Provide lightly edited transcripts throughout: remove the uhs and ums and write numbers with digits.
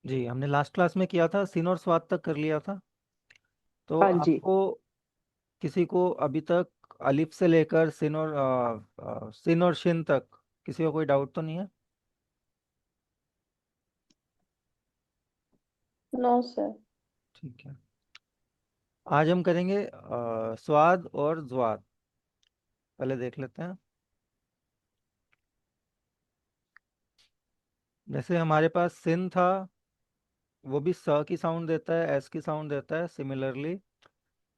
जी, हमने last class में किया था, सिन और स्वाद तक कर लिया था। तो हाँ जी। आपको किसी को अभी तक अलिफ से लेकर सिन और शिन तक किसी को कोई डाउट तो नहीं है? No sir. ठीक है। आज हम करेंगे स्वाद और ज्वाद। पहले देख लेते हैं। जैसे हमारे पास सिन था, वो भी स की साउंड देता है, एस की साउंड देता है। सिमिलरली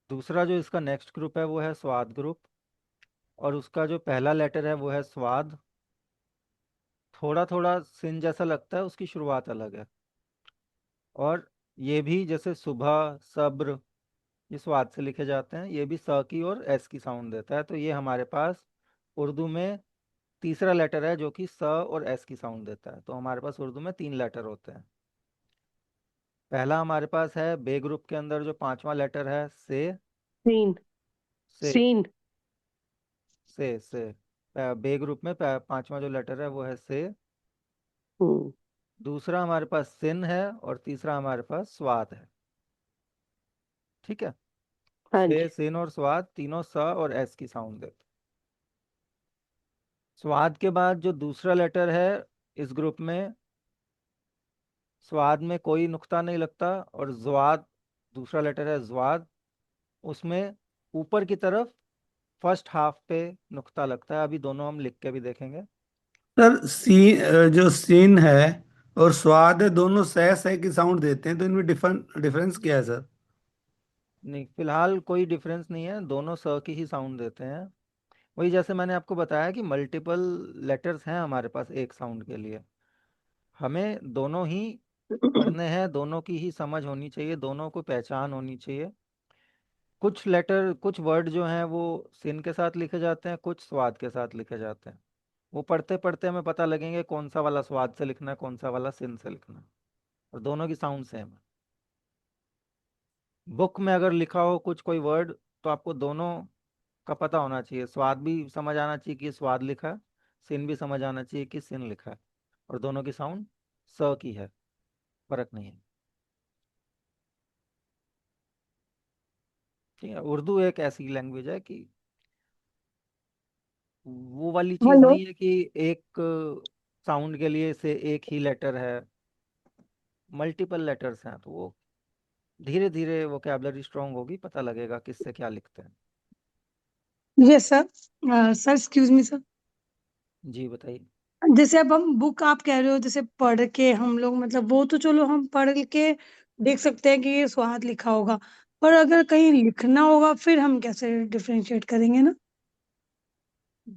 दूसरा जो इसका नेक्स्ट ग्रुप है वो है स्वाद ग्रुप, और उसका जो पहला लेटर है वो है स्वाद। थोड़ा थोड़ा सिन जैसा लगता है, उसकी शुरुआत अलग है। और ये भी जैसे सुबह, सब्र, ये स्वाद से लिखे जाते हैं। ये भी स की और एस की साउंड देता है। तो ये हमारे पास उर्दू में तीसरा लेटर है जो कि स और एस की साउंड देता है। तो हमारे पास उर्दू में 3 लेटर होते हैं। पहला हमारे पास है बे ग्रुप के अंदर जो पांचवा लेटर है से। सीन। से सीन। से बे ग्रुप में पांचवा जो लेटर है वो है से। हम्म। दूसरा हमारे पास सिन है, और तीसरा हमारे पास स्वाद है। ठीक है। हाँ से, जी। सिन और स्वाद तीनों स और एस की साउंड देते हैं। स्वाद के बाद जो दूसरा लेटर है इस ग्रुप में, स्वाद में कोई नुक्ता नहीं लगता। और ज्वाद, दूसरा लेटर है ज्वाद, उसमें ऊपर की तरफ फर्स्ट हाफ पे नुक्ता लगता है। अभी दोनों हम लिख के भी देखेंगे। सर जो सीन है और स्वाद है, दोनों सह सह की साउंड देते हैं, तो इनमें डिफरेंस क्या है सर? नहीं, फिलहाल कोई डिफरेंस नहीं है, दोनों स की ही साउंड देते हैं। वही जैसे मैंने आपको बताया कि मल्टीपल लेटर्स हैं हमारे पास एक साउंड के लिए। हमें दोनों ही पढ़ने हैं, दोनों की ही समझ होनी चाहिए, दोनों को पहचान होनी चाहिए। कुछ लेटर, कुछ वर्ड जो हैं वो सिन के साथ लिखे जाते हैं, कुछ स्वाद के साथ लिखे जाते हैं। वो पढ़ते पढ़ते हमें पता लगेंगे कौन सा वाला स्वाद से लिखना है, कौन सा वाला सिन से लिखना है। और दोनों की साउंड सेम है। बुक में अगर लिखा हो कुछ कोई वर्ड, तो आपको दोनों का पता होना चाहिए। स्वाद भी समझ आना चाहिए कि स्वाद लिखा है, सिन भी समझ आना चाहिए कि सिन लिखा है। और दोनों की साउंड स की है, फर्क नहीं है। ठीक है। उर्दू एक ऐसी लैंग्वेज है कि वो वाली चीज हेलो। नहीं है कि एक साउंड के लिए से एक ही लेटर है। मल्टीपल लेटर्स हैं, तो वो धीरे धीरे वोकेबलरी स्ट्रांग होगी, पता लगेगा किससे क्या लिखते हैं। Yes sir. Sir excuse me sir. जी बताइए। जैसे अब हम बुक आप कह रहे हो, जैसे पढ़ के हम लोग, मतलब वो तो चलो हम पढ़ के देख सकते हैं कि ये स्वाद लिखा होगा, पर अगर कहीं लिखना होगा फिर हम कैसे डिफरेंशिएट करेंगे ना?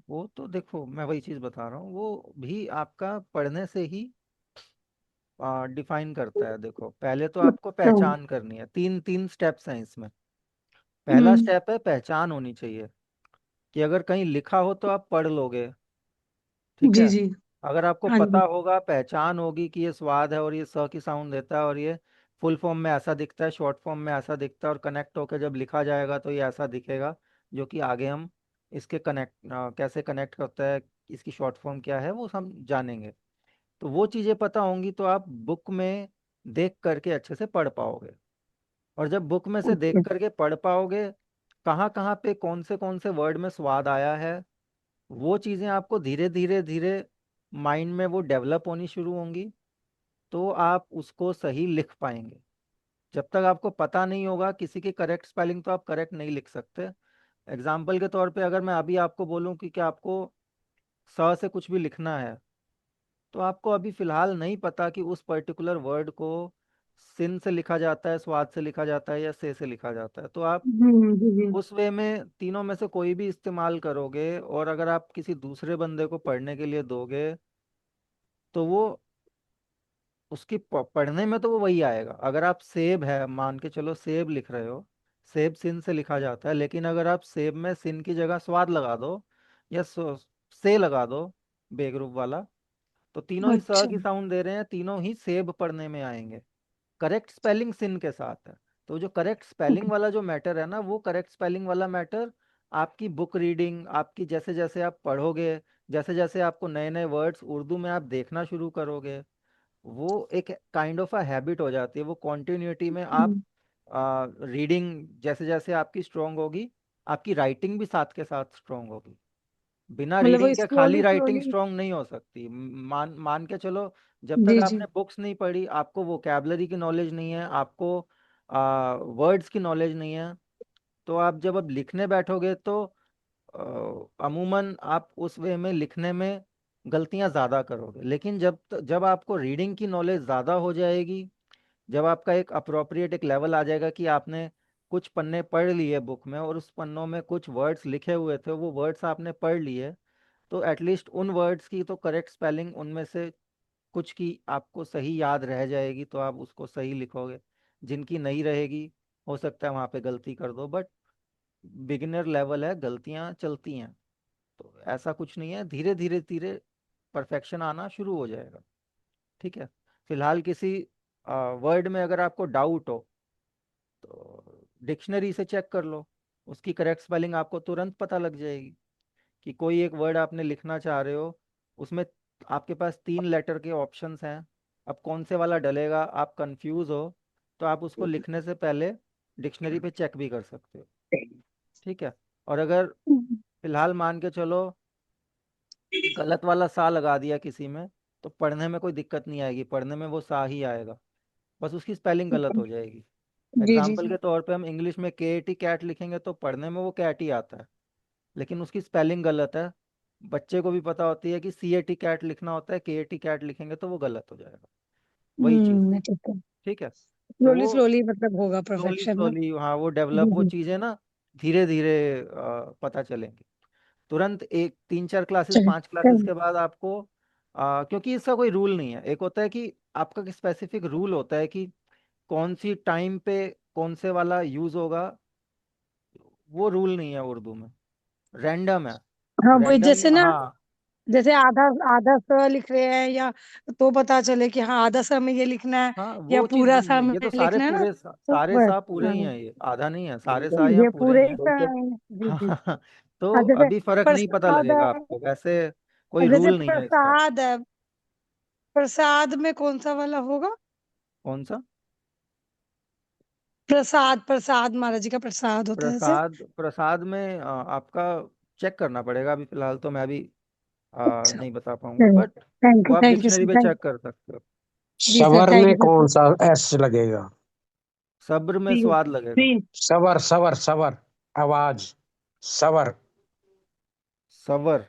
वो तो देखो, मैं वही चीज बता रहा हूँ, वो भी आपका पढ़ने से ही डिफाइन करता है। देखो, पहले तो आपको अच्छा। पहचान करनी है। तीन तीन स्टेप्स हैं इसमें। पहला हम्म। स्टेप है पहचान होनी चाहिए, कि अगर कहीं लिखा हो तो आप पढ़ लोगे। ठीक जी है। जी। अगर आपको हाँ पता जी। होगा, पहचान होगी कि ये स्वाद है और ये स की साउंड देता है, और ये फुल फॉर्म में ऐसा दिखता है, शॉर्ट फॉर्म में ऐसा दिखता है, और कनेक्ट होकर जब लिखा जाएगा तो ये ऐसा दिखेगा। जो कि आगे हम इसके कनेक्ट कैसे कनेक्ट करता है, इसकी शॉर्ट फॉर्म क्या है, वो हम जानेंगे। तो वो चीज़ें पता होंगी तो आप बुक में देख करके अच्छे से पढ़ पाओगे। और जब बुक में से देख ओके। करके पढ़ पाओगे कहाँ कहाँ पे कौन से वर्ड में स्वाद आया है, वो चीज़ें आपको धीरे धीरे धीरे माइंड में वो डेवलप होनी शुरू होंगी। तो आप उसको सही लिख पाएंगे। जब तक आपको पता नहीं होगा किसी की करेक्ट स्पेलिंग, तो आप करेक्ट नहीं लिख सकते। एग्जाम्पल के तौर पे अगर मैं अभी आपको बोलूं कि क्या आपको स से कुछ भी लिखना है, तो आपको अभी फिलहाल नहीं पता कि उस पर्टिकुलर वर्ड को सिन से लिखा जाता है, स्वाद से लिखा जाता है, या से लिखा जाता है। तो आप जी जी। उस वे में तीनों में से कोई भी इस्तेमाल करोगे, और अगर आप किसी दूसरे बंदे को पढ़ने के लिए दोगे, तो वो उसकी पढ़ने में तो वो वही आएगा। अगर आप सेब है, मान के चलो सेब लिख रहे हो, सेब सिन से लिखा जाता है, लेकिन अगर आप सेब में सिन की जगह स्वाद लगा दो, या से लगा दो, बे ग्रुप वाला, तो तीनों ही स अच्छा। की साउंड दे रहे हैं, तीनों ही सेब पढ़ने में आएंगे। करेक्ट स्पेलिंग सिन के साथ है। तो जो करेक्ट स्पेलिंग ओके। वाला जो मैटर है ना, वो करेक्ट स्पेलिंग वाला मैटर आपकी बुक रीडिंग, आपकी जैसे जैसे आप पढ़ोगे, जैसे जैसे आपको नए नए वर्ड्स उर्दू में आप देखना शुरू करोगे, वो एक काइंड ऑफ अ हैबिट हो जाती है। वो कॉन्टिन्यूटी में आप हम्म, रीडिंग जैसे जैसे आपकी स्ट्रांग होगी, आपकी राइटिंग भी साथ के साथ स्ट्रांग होगी। बिना मतलब वो रीडिंग के खाली स्लोली राइटिंग स्लोली। स्ट्रांग नहीं हो सकती। मान मान के चलो, जब तक जी जी। आपने बुक्स नहीं पढ़ी, आपको वोकैबलरी की नॉलेज नहीं है, आपको वर्ड्स की नॉलेज नहीं है, तो आप जब अब लिखने बैठोगे तो अमूमन आप उस वे में लिखने में गलतियां ज़्यादा करोगे। लेकिन जब आपको रीडिंग की नॉलेज ज़्यादा हो जाएगी, जब आपका एक अप्रोप्रिएट एक लेवल आ जाएगा कि आपने कुछ पन्ने पढ़ लिए बुक में और उस पन्नों में कुछ वर्ड्स लिखे हुए थे, वो वर्ड्स आपने पढ़ लिए, तो एटलीस्ट उन वर्ड्स की तो करेक्ट स्पेलिंग उनमें से कुछ की आपको सही याद रह जाएगी, तो आप उसको सही लिखोगे। जिनकी नहीं रहेगी, हो सकता है वहाँ पे गलती कर दो, बट बिगिनर लेवल है, गलतियाँ चलती हैं। तो ऐसा कुछ नहीं है, धीरे धीरे धीरे परफेक्शन आना शुरू हो जाएगा। ठीक है। फिलहाल किसी वर्ड में अगर आपको डाउट हो, तो डिक्शनरी से चेक कर लो, उसकी करेक्ट स्पेलिंग आपको तुरंत पता लग जाएगी। कि कोई एक वर्ड आपने लिखना चाह रहे हो, उसमें आपके पास 3 लेटर के ऑप्शंस हैं, अब कौन से वाला डलेगा, आप कंफ्यूज हो, तो आप उसको लिखने से पहले डिक्शनरी पे चेक भी कर सकते हो। ठीक है। और अगर फिलहाल मान के चलो गलत वाला सा लगा दिया किसी में, तो पढ़ने में कोई दिक्कत नहीं आएगी, पढ़ने में वो सा ही आएगा, बस उसकी स्पेलिंग गलत हो जाएगी। जी जी एग्जाम्पल जी। के तौर पे हम इंग्लिश में KAT कैट लिखेंगे तो पढ़ने में वो कैट ही आता है, लेकिन उसकी स्पेलिंग गलत है। बच्चे को भी पता होती है कि CAT कैट लिखना होता है, KAT कैट लिखेंगे तो वो गलत हो जाएगा। वही चीज़ है। ठीक है। ठीक है। तो स्लोली वो स्लोली मतलब होगा स्लोली परफेक्शन ना। स्लोली, हाँ, वो डेवलप, जी वो जी। चीज़ें ना धीरे धीरे पता चलेंगी। तुरंत एक 3-4 क्लासेस चलिए 5 क्लासेस चलिए। के बाद आपको क्योंकि इसका कोई रूल नहीं है। एक होता है कि आपका स्पेसिफिक रूल होता है कि कौन सी टाइम पे कौन से वाला यूज होगा, वो रूल नहीं है उर्दू में, रैंडम है। हाँ वही रैंडम, जैसे ना, हाँ। जैसे आधा आधा स लिख रहे हैं या तो पता चले कि हाँ आधा स में ये लिखना है हाँ, या वो चीज पूरा सा नहीं है, में ये तो सारे लिखना है ना, पूरे तो सारे बस। सा पूरे ही हाँ, हैं, ये आधा नहीं है, सारे सा यहाँ ये पूरे ही पूरे ही हैं। जी जी। हाँ, तो हाँ जैसे अभी फर्क नहीं पता प्रसाद लगेगा है, आपको, वैसे कोई जैसे रूल नहीं है इसका। प्रसाद है, प्रसाद में कौन सा वाला होगा? कौन सा? प्रसाद, प्रसाद महाराज जी का प्रसाद होता है जैसे। प्रसाद, प्रसाद में आपका चेक करना पड़ेगा, अभी फिलहाल तो मैं भी अच्छा, नहीं बता पाऊंगा, चलिए। बट वो आप थैंक यू डिक्शनरी सर, पे थैंक। चेक कर सकते हो। जी सर, सबर थैंक में यू कौन सर। सा एस लगेगा? सब्र में सी, स्वाद लगेगा। सी। सबर सबर सबर, आवाज, सबर। सवर,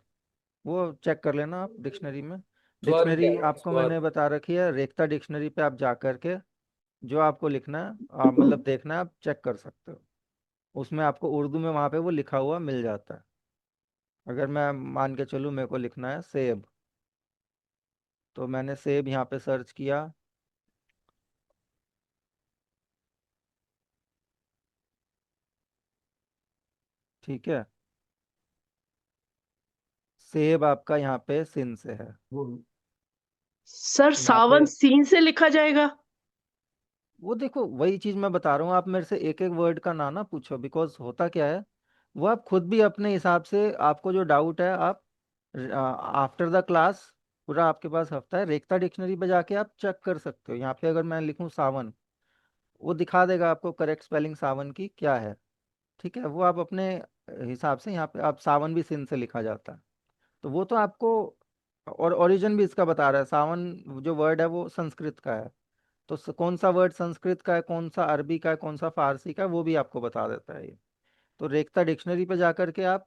वो चेक कर लेना आप डिक्शनरी में। स्वर क्या डिक्शनरी है? आपको स्वर। मैंने बता रखी है, रेखता डिक्शनरी पे आप जा करके जो आपको लिखना है, मतलब देखना है, आप चेक कर सकते हो। उसमें आपको उर्दू में वहाँ पे वो लिखा हुआ मिल जाता है। अगर मैं मान के चलूँ मेरे को लिखना है सेब, तो मैंने सेब यहाँ पे सर्च किया। ठीक है। सेब आपका यहाँ पे सिन से है। सर यहाँ पे सावन सीन से लिखा जाएगा? वो देखो, वही चीज मैं बता रहा हूँ, आप मेरे से एक एक वर्ड का ना पूछो, बिकॉज होता क्या है, वो आप खुद भी अपने हिसाब से, आपको जो डाउट है आप आफ्टर द क्लास, पूरा आपके पास हफ्ता है, रेखता डिक्शनरी पे जाके आप चेक कर सकते हो। यहाँ पे अगर मैं लिखूँ सावन, वो दिखा देगा आपको करेक्ट स्पेलिंग सावन की क्या है। ठीक है। वो आप अपने हिसाब से, यहाँ पे आप सावन भी सिन से लिखा जाता है, तो वो तो आपको, और ओरिजिन भी इसका बता रहा है, सावन जो वर्ड है वो संस्कृत का है, तो कौन सा वर्ड संस्कृत का है, कौन सा अरबी का है, कौन सा फारसी का है, वो भी आपको बता देता है ये। तो रेखता डिक्शनरी पे जाकर के आप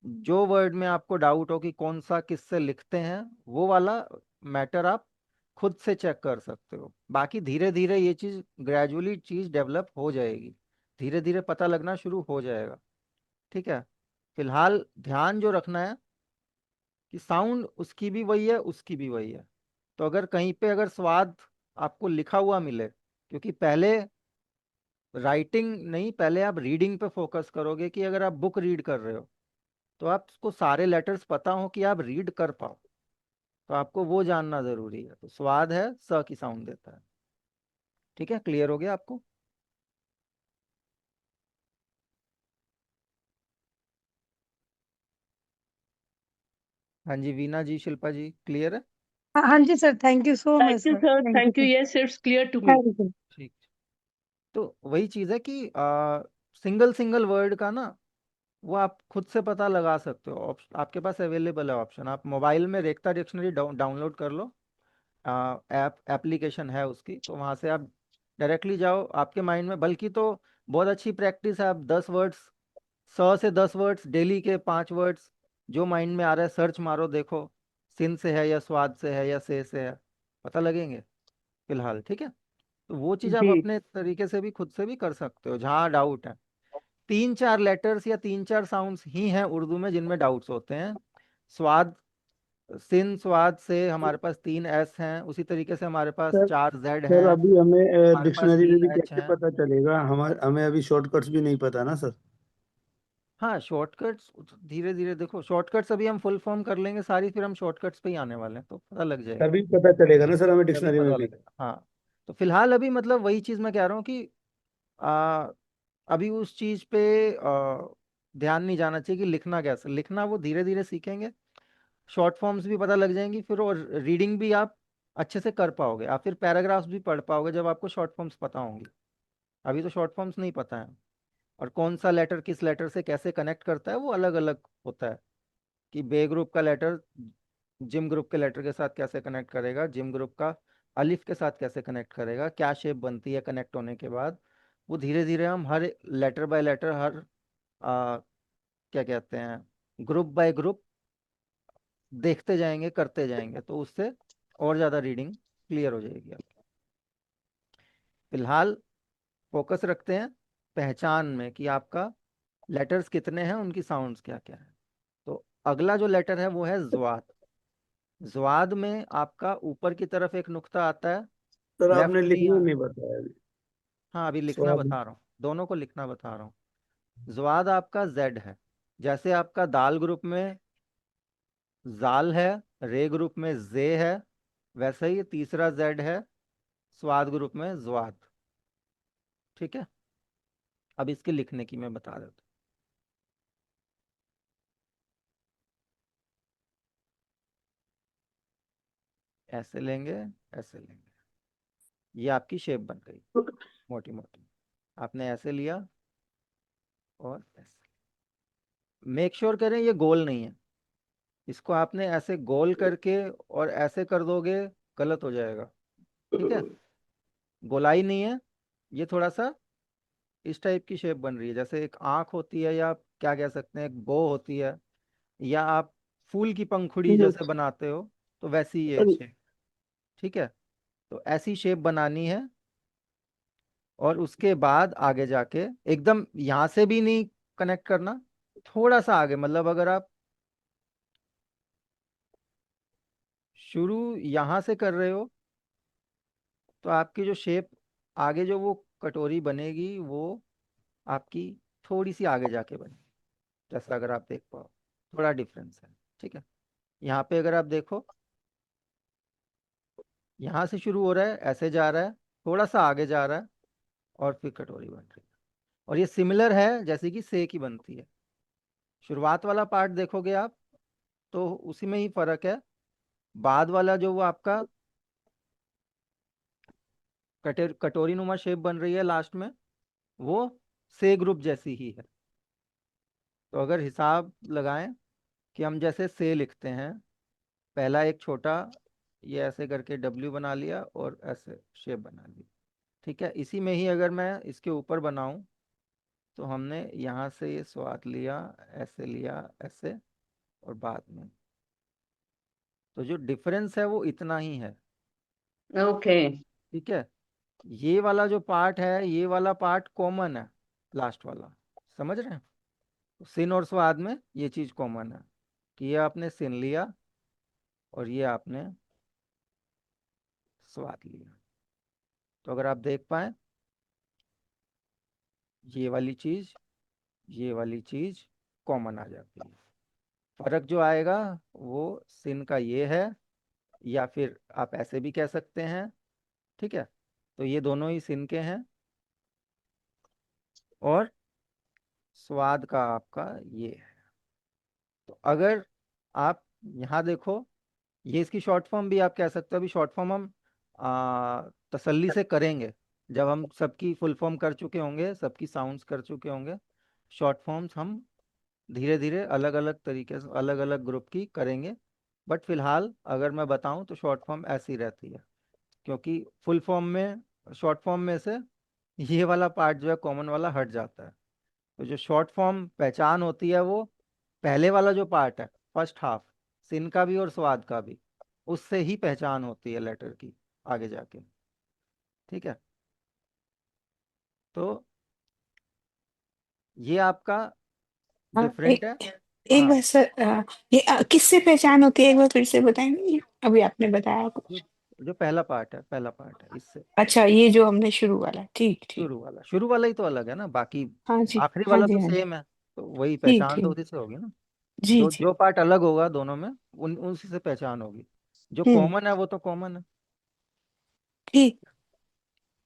जो वर्ड में आपको डाउट हो कि कौन सा किससे लिखते हैं, वो वाला मैटर आप खुद से चेक कर सकते हो। बाकी धीरे धीरे ये चीज़, ग्रेजुअली चीज़ डेवलप हो जाएगी, धीरे धीरे पता लगना शुरू हो जाएगा। ठीक है। फिलहाल ध्यान जो रखना है कि साउंड उसकी भी वही है, उसकी भी वही है। तो अगर कहीं पे अगर स्वाद आपको लिखा हुआ मिले, क्योंकि पहले राइटिंग नहीं, पहले आप रीडिंग पे फोकस करोगे, कि अगर आप बुक रीड कर रहे हो तो आपको सारे लेटर्स पता हो कि आप रीड कर पाओ, तो आपको वो जानना जरूरी है। तो स्वाद है, स की साउंड देता है। ठीक है, क्लियर हो गया आपको? हाँ जी, वीना जी, शिल्पा जी, क्लियर है? हाँ जी sir, thank you so much thank you sir, sir, thank thank you, you yes it's clear to me. Thank you. ठीक। तो वही चीज़ है कि सिंगल सिंगल वर्ड का ना वो आप खुद से पता लगा सकते हो। आपके पास अवेलेबल है ऑप्शन। आप मोबाइल में रेखता डिक्शनरी डाउनलोड कर लो। एप्लीकेशन है उसकी, तो वहाँ से आप डायरेक्टली जाओ आपके माइंड में। बल्कि तो बहुत अच्छी प्रैक्टिस है, आप 10 वर्ड्स, 100 से 10 वर्ड्स डेली के 5 वर्ड्स जो माइंड में आ रहा है सर्च मारो, देखो सिन से है या स्वाद से है या से है, पता लगेंगे फिलहाल। ठीक है, तो वो चीज़ आप जी अपने तरीके से भी खुद से भी कर सकते हो जहाँ डाउट है। 3-4 लेटर्स या 3-4 साउंड्स ही हैं उर्दू में जिनमें डाउट्स होते हैं। स्वाद, सिन स्वाद से हमारे पास 3 S हैं, उसी तरीके से हमारे पास सर 4 Z सर हैं, अभी हमें हमारे पास डिक्शनरी से तीन भी एच कैसे हैं। पता चलेगा? हमें अभी शॉर्टकट्स भी नहीं पता ना सर। हाँ, शॉर्टकट्स धीरे धीरे देखो, शॉर्टकट्स अभी हम फुल फॉर्म कर लेंगे सारी, फिर हम शॉर्टकट्स पे ही आने वाले हैं, तो पता लग जाएगी। तभी पता चलेगा ना सर हमें तभी डिक्शनरी में पता भी। लगेगा। हाँ, तो फिलहाल अभी मतलब वही चीज़ मैं कह रहा हूँ कि आ, अभी उस चीज़ पे ध्यान नहीं जाना चाहिए कि लिखना कैसे। लिखना वो धीरे धीरे सीखेंगे, शॉर्ट फॉर्म्स भी पता लग जाएंगी फिर, और रीडिंग भी आप अच्छे से कर पाओगे। आप फिर पैराग्राफ्स भी पढ़ पाओगे जब आपको शॉर्ट फॉर्म्स पता होंगी। अभी तो शॉर्ट फॉर्म्स नहीं पता है, और कौन सा लेटर किस लेटर से कैसे कनेक्ट करता है वो अलग अलग होता है। कि बे ग्रुप का लेटर जिम ग्रुप के लेटर के साथ कैसे कनेक्ट करेगा, जिम ग्रुप का अलिफ के साथ कैसे कनेक्ट करेगा, क्या शेप बनती है कनेक्ट होने के बाद, वो धीरे धीरे हम हर लेटर बाय लेटर, हर क्या कहते हैं, ग्रुप बाय ग्रुप देखते जाएंगे, करते जाएंगे, तो उससे और ज़्यादा रीडिंग क्लियर हो जाएगी आपकी। फिलहाल फोकस रखते हैं पहचान में कि आपका लेटर्स कितने हैं, उनकी साउंड्स क्या क्या है। तो अगला जो लेटर है वो है ज्वाद। ज्वाद में आपका ऊपर की तरफ एक नुक्ता आता है, सर आपने लेफ्ट में लिखना यहाँ। नहीं बताया अभी। हाँ, अभी लिखना स्वाद। बता रहा हूँ, दोनों को लिखना बता रहा हूँ। ज्वाद आपका जेड है। जैसे आपका दाल ग्रुप में जाल है, रे ग्रुप में जे है, वैसे ही तीसरा जेड है स्वाद ग्रुप में ज्वाद। ठीक है, अब इसके लिखने की मैं बता देता हूँ। ऐसे लेंगे, ऐसे लेंगे, ये आपकी शेप बन गई मोटी मोटी। आपने ऐसे लिया और ऐसे। मेक श्योर करें ये गोल नहीं है, इसको आपने ऐसे गोल करके और ऐसे कर दोगे गलत हो जाएगा। ठीक है, गोलाई नहीं है, ये थोड़ा सा इस टाइप की शेप बन रही है, जैसे एक आंख होती है, या आप क्या कह सकते हैं एक बो होती है, या आप फूल की पंखुड़ी जैसे बनाते हो, तो वैसी ये शेप। ठीक है, तो ऐसी शेप बनानी है। और उसके बाद आगे जाके एकदम यहाँ से भी नहीं कनेक्ट करना, थोड़ा सा आगे, मतलब अगर आप शुरू यहाँ से कर रहे हो तो आपकी जो शेप आगे जो वो कटोरी बनेगी वो आपकी थोड़ी सी आगे जाके बनेगी। जैसा अगर आप देख पाओ, थोड़ा डिफरेंस है। ठीक है, यहाँ पे अगर आप देखो, यहाँ से शुरू हो रहा है, ऐसे जा रहा है, थोड़ा सा आगे जा रहा है, और फिर कटोरी बन रही है। और ये सिमिलर है जैसे कि से की बनती है। शुरुआत वाला पार्ट देखोगे आप तो उसी में ही फर्क है। बाद वाला जो वो आपका कटोरी नुमा शेप बन रही है लास्ट में, वो से ग्रुप जैसी ही है। तो अगर हिसाब लगाएं कि हम जैसे से लिखते हैं, पहला एक छोटा ये ऐसे करके डब्ल्यू बना लिया और ऐसे शेप बना ली। ठीक है, इसी में ही अगर मैं इसके ऊपर बनाऊं तो हमने यहाँ से ये स्वाद लिया ऐसे, और बाद में, तो जो डिफरेंस है वो इतना ही है। ओके ठीक है, ये वाला जो पार्ट है, ये वाला पार्ट कॉमन है, लास्ट वाला, समझ रहे हैं? तो सिन और स्वाद में ये चीज कॉमन है कि ये आपने सिन लिया और ये आपने स्वाद लिया। तो अगर आप देख पाए, ये वाली चीज, ये वाली चीज कॉमन आ जाती है। फर्क जो आएगा वो सिन का ये है, या फिर आप ऐसे भी कह सकते हैं। ठीक है, तो ये दोनों ही सिन के हैं, और स्वाद का आपका ये है। तो अगर आप यहाँ देखो, ये इसकी शॉर्ट फॉर्म भी आप कह सकते हो। अभी शॉर्ट फॉर्म हम तसल्ली से करेंगे जब हम सबकी फुल फॉर्म कर चुके होंगे, सबकी साउंड्स कर चुके होंगे। शॉर्ट फॉर्म्स हम धीरे धीरे अलग अलग तरीके से अलग अलग ग्रुप की करेंगे। बट फिलहाल अगर मैं बताऊं तो शॉर्ट फॉर्म ऐसी रहती है, क्योंकि फुल फॉर्म में शॉर्ट फॉर्म में से ये वाला पार्ट जो है कॉमन वाला हट जाता है। तो जो शॉर्ट फॉर्म पहचान होती है वो पहले वाला जो पार्ट है, फर्स्ट हाफ, सिन का भी और स्वाद का भी, उससे ही पहचान होती है लेटर की आगे जाके। ठीक है, तो ये आपका हाँ, डिफरेंट है। एक हाँ, बार सर, ये किससे पहचान होती है, एक बार फिर से बताएंगे? अभी आपने बताया जो कुछ। जो पहला पार्ट है इससे। अच्छा, ये जो हमने शुरू वाला, ठीक ठीक। शुरू वाला ही तो अलग है ना, बाकी हाँ जी, आखिरी हाँ वाला जी, तो हाँ जी, सेम है। तो वही ठीक पहचान तो ठीक। उसी से होगी ना। जी जो जी। जो पार्ट अलग होगा दोनों में, उन उसी से पहचान होगी। जो हम्म। कॉमन है वो तो कॉमन है। ठीक।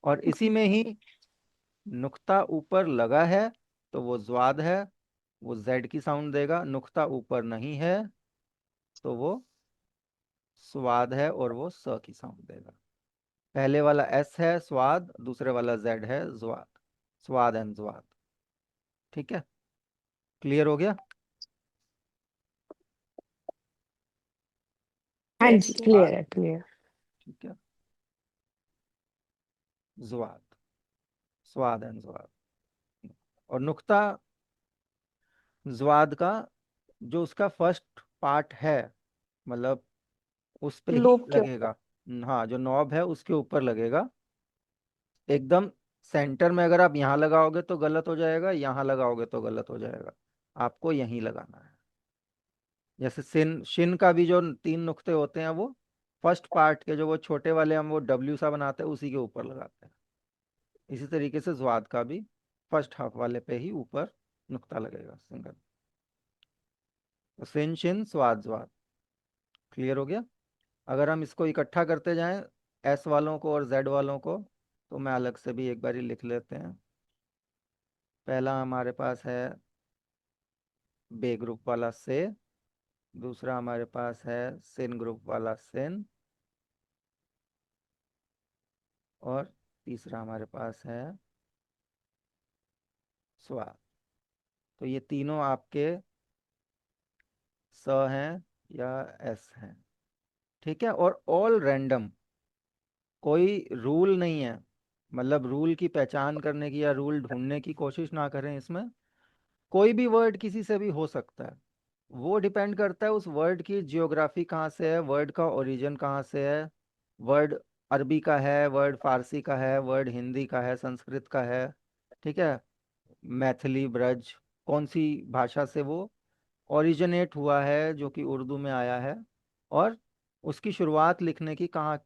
और इसी में ही नुक्ता ऊपर लगा है तो वो ज्वाद है, वो जेड की साउंड देगा। नुक्ता ऊपर नहीं है तो वो स्वाद है और वो स की साउंड देगा। पहले वाला एस है स्वाद, दूसरे वाला जेड है ज्वाद। स्वाद एंड ज्वाद। ठीक है, क्लियर हो गया। हाँ तो जी, क्लियर है, क्लियर। ठीक है, ज्वाद, स्वाद एंड ज्वाद। और नुक्ता ज्वाद का जो उसका फर्स्ट पार्ट है, मतलब उस पे ही लोग क्या? लगेगा। हाँ, जो नॉब है उसके ऊपर लगेगा एकदम सेंटर में। अगर आप यहाँ लगाओगे तो गलत हो जाएगा, यहाँ लगाओगे तो गलत हो जाएगा। आपको यहीं लगाना है। जैसे सिन शिन का भी जो 3 नुक्ते होते हैं वो फर्स्ट पार्ट के, जो वो छोटे वाले हम वो डब्ल्यू सा बनाते हैं उसी के ऊपर लगाते हैं। इसी तरीके से ज्वाद का भी फर्स्ट हाफ वाले पे ही ऊपर नुक्ता लगेगा सिंगल। तो सिन शिन स्वाद ज्वाद। क्लियर हो गया। अगर हम इसको इकट्ठा करते जाएं, एस वालों को और जेड वालों को, तो मैं अलग से भी एक बार ही लिख लेते हैं। पहला हमारे पास है बे ग्रुप वाला से, दूसरा हमारे पास है सिन ग्रुप वाला सिन, और तीसरा हमारे पास है स्वाद। तो ये तीनों आपके स हैं या एस हैं। ठीक है, और ऑल रैंडम, कोई रूल नहीं है। मतलब रूल की पहचान करने की या रूल ढूंढने की कोशिश ना करें इसमें। कोई भी वर्ड किसी से भी हो सकता है। वो डिपेंड करता है उस वर्ड की जियोग्राफी कहाँ से है, वर्ड का ओरिजिन कहाँ से है। वर्ड अरबी का है, वर्ड फारसी का है, वर्ड हिंदी का है, संस्कृत का है। ठीक है, मैथिली ब्रज, कौन सी भाषा से वो ओरिजिनेट हुआ है जो कि उर्दू में आया है। और उसकी शुरुआत लिखने की कहाँ,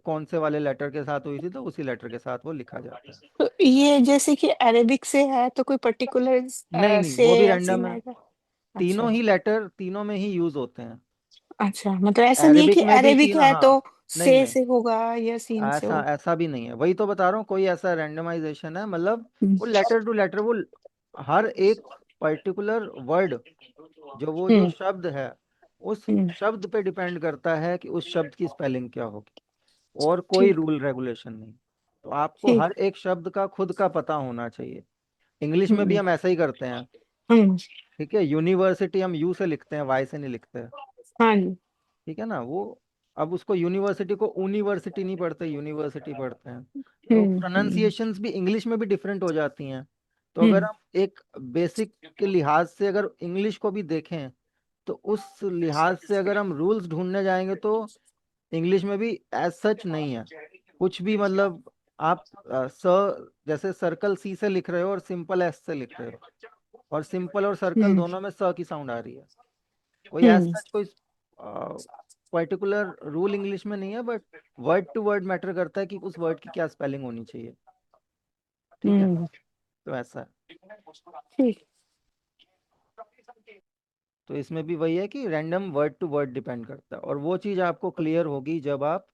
कौन से वाले लेटर के साथ हुई थी, तो उसी लेटर के साथ वो लिखा जाता है। तो ये जैसे कि अरेबिक से है तो कोई पर्टिकुलर नहीं नहीं, से वो भी या रैंडम सीन है। आएगा? तीनों अच्छा। ही लेटर तीनों में ही यूज होते हैं। अच्छा, मतलब ऐसा नहीं है कि अरेबिक में भी अरेबिक तीनों, है तो हाँ। नहीं नहीं, से होगा या सीन से ऐसा होगा? ऐसा भी नहीं है। वही तो बता रहा हूँ, कोई ऐसा रैंडमाइजेशन है मतलब हम्म वो लेटर टू लेटर, वो हर एक पर्टिकुलर वर्ड, जो हम्म शब्द है, उस हम्म, शब्द पे डिपेंड करता है कि उस शब्द की स्पेलिंग क्या होगी। और कोई ठीक रूल रेगुलेशन नहीं। तो आपको ठीक। हर एक शब्द का खुद का पता होना चाहिए। इंग्लिश में भी हम्म हम ऐसा ही करते हैं। हम्म, ठीक है, यूनिवर्सिटी हम यू से लिखते हैं, वाई से नहीं लिखते हैं। हाँ जी। ठीक है ना वो, अब उसको यूनिवर्सिटी को यूनिवर्सिटी नहीं पढ़ते, यूनिवर्सिटी पढ़ते हैं। तो हम्म प्रोनाउंसिएशंस भी इंग्लिश में भी डिफरेंट हो जाती हैं। तो अगर हम्म हम एक बेसिक के लिहाज से अगर इंग्लिश को भी देखें, तो उस लिहाज से अगर हम रूल्स ढूंढने जाएंगे तो इंग्लिश में भी एज सच नहीं है कुछ भी। मतलब आप जैसे सर्कल सी से लिख रहे हो और सिंपल एस से लिख रहे हो, और सिंपल और सर्कल हम्म दोनों में स की साउंड आ रही है। कोई एज हम्म सच कोई पर्टिकुलर रूल इंग्लिश में नहीं है, but word to word matter करता है कि उस वर्ड की क्या स्पेलिंग होनी चाहिए। ठीक है, हम्म, तो ऐसा है। ठीक। तो इसमें भी वही है कि random word to word depend करता है। और वो चीज़ आपको क्लियर होगी जब आप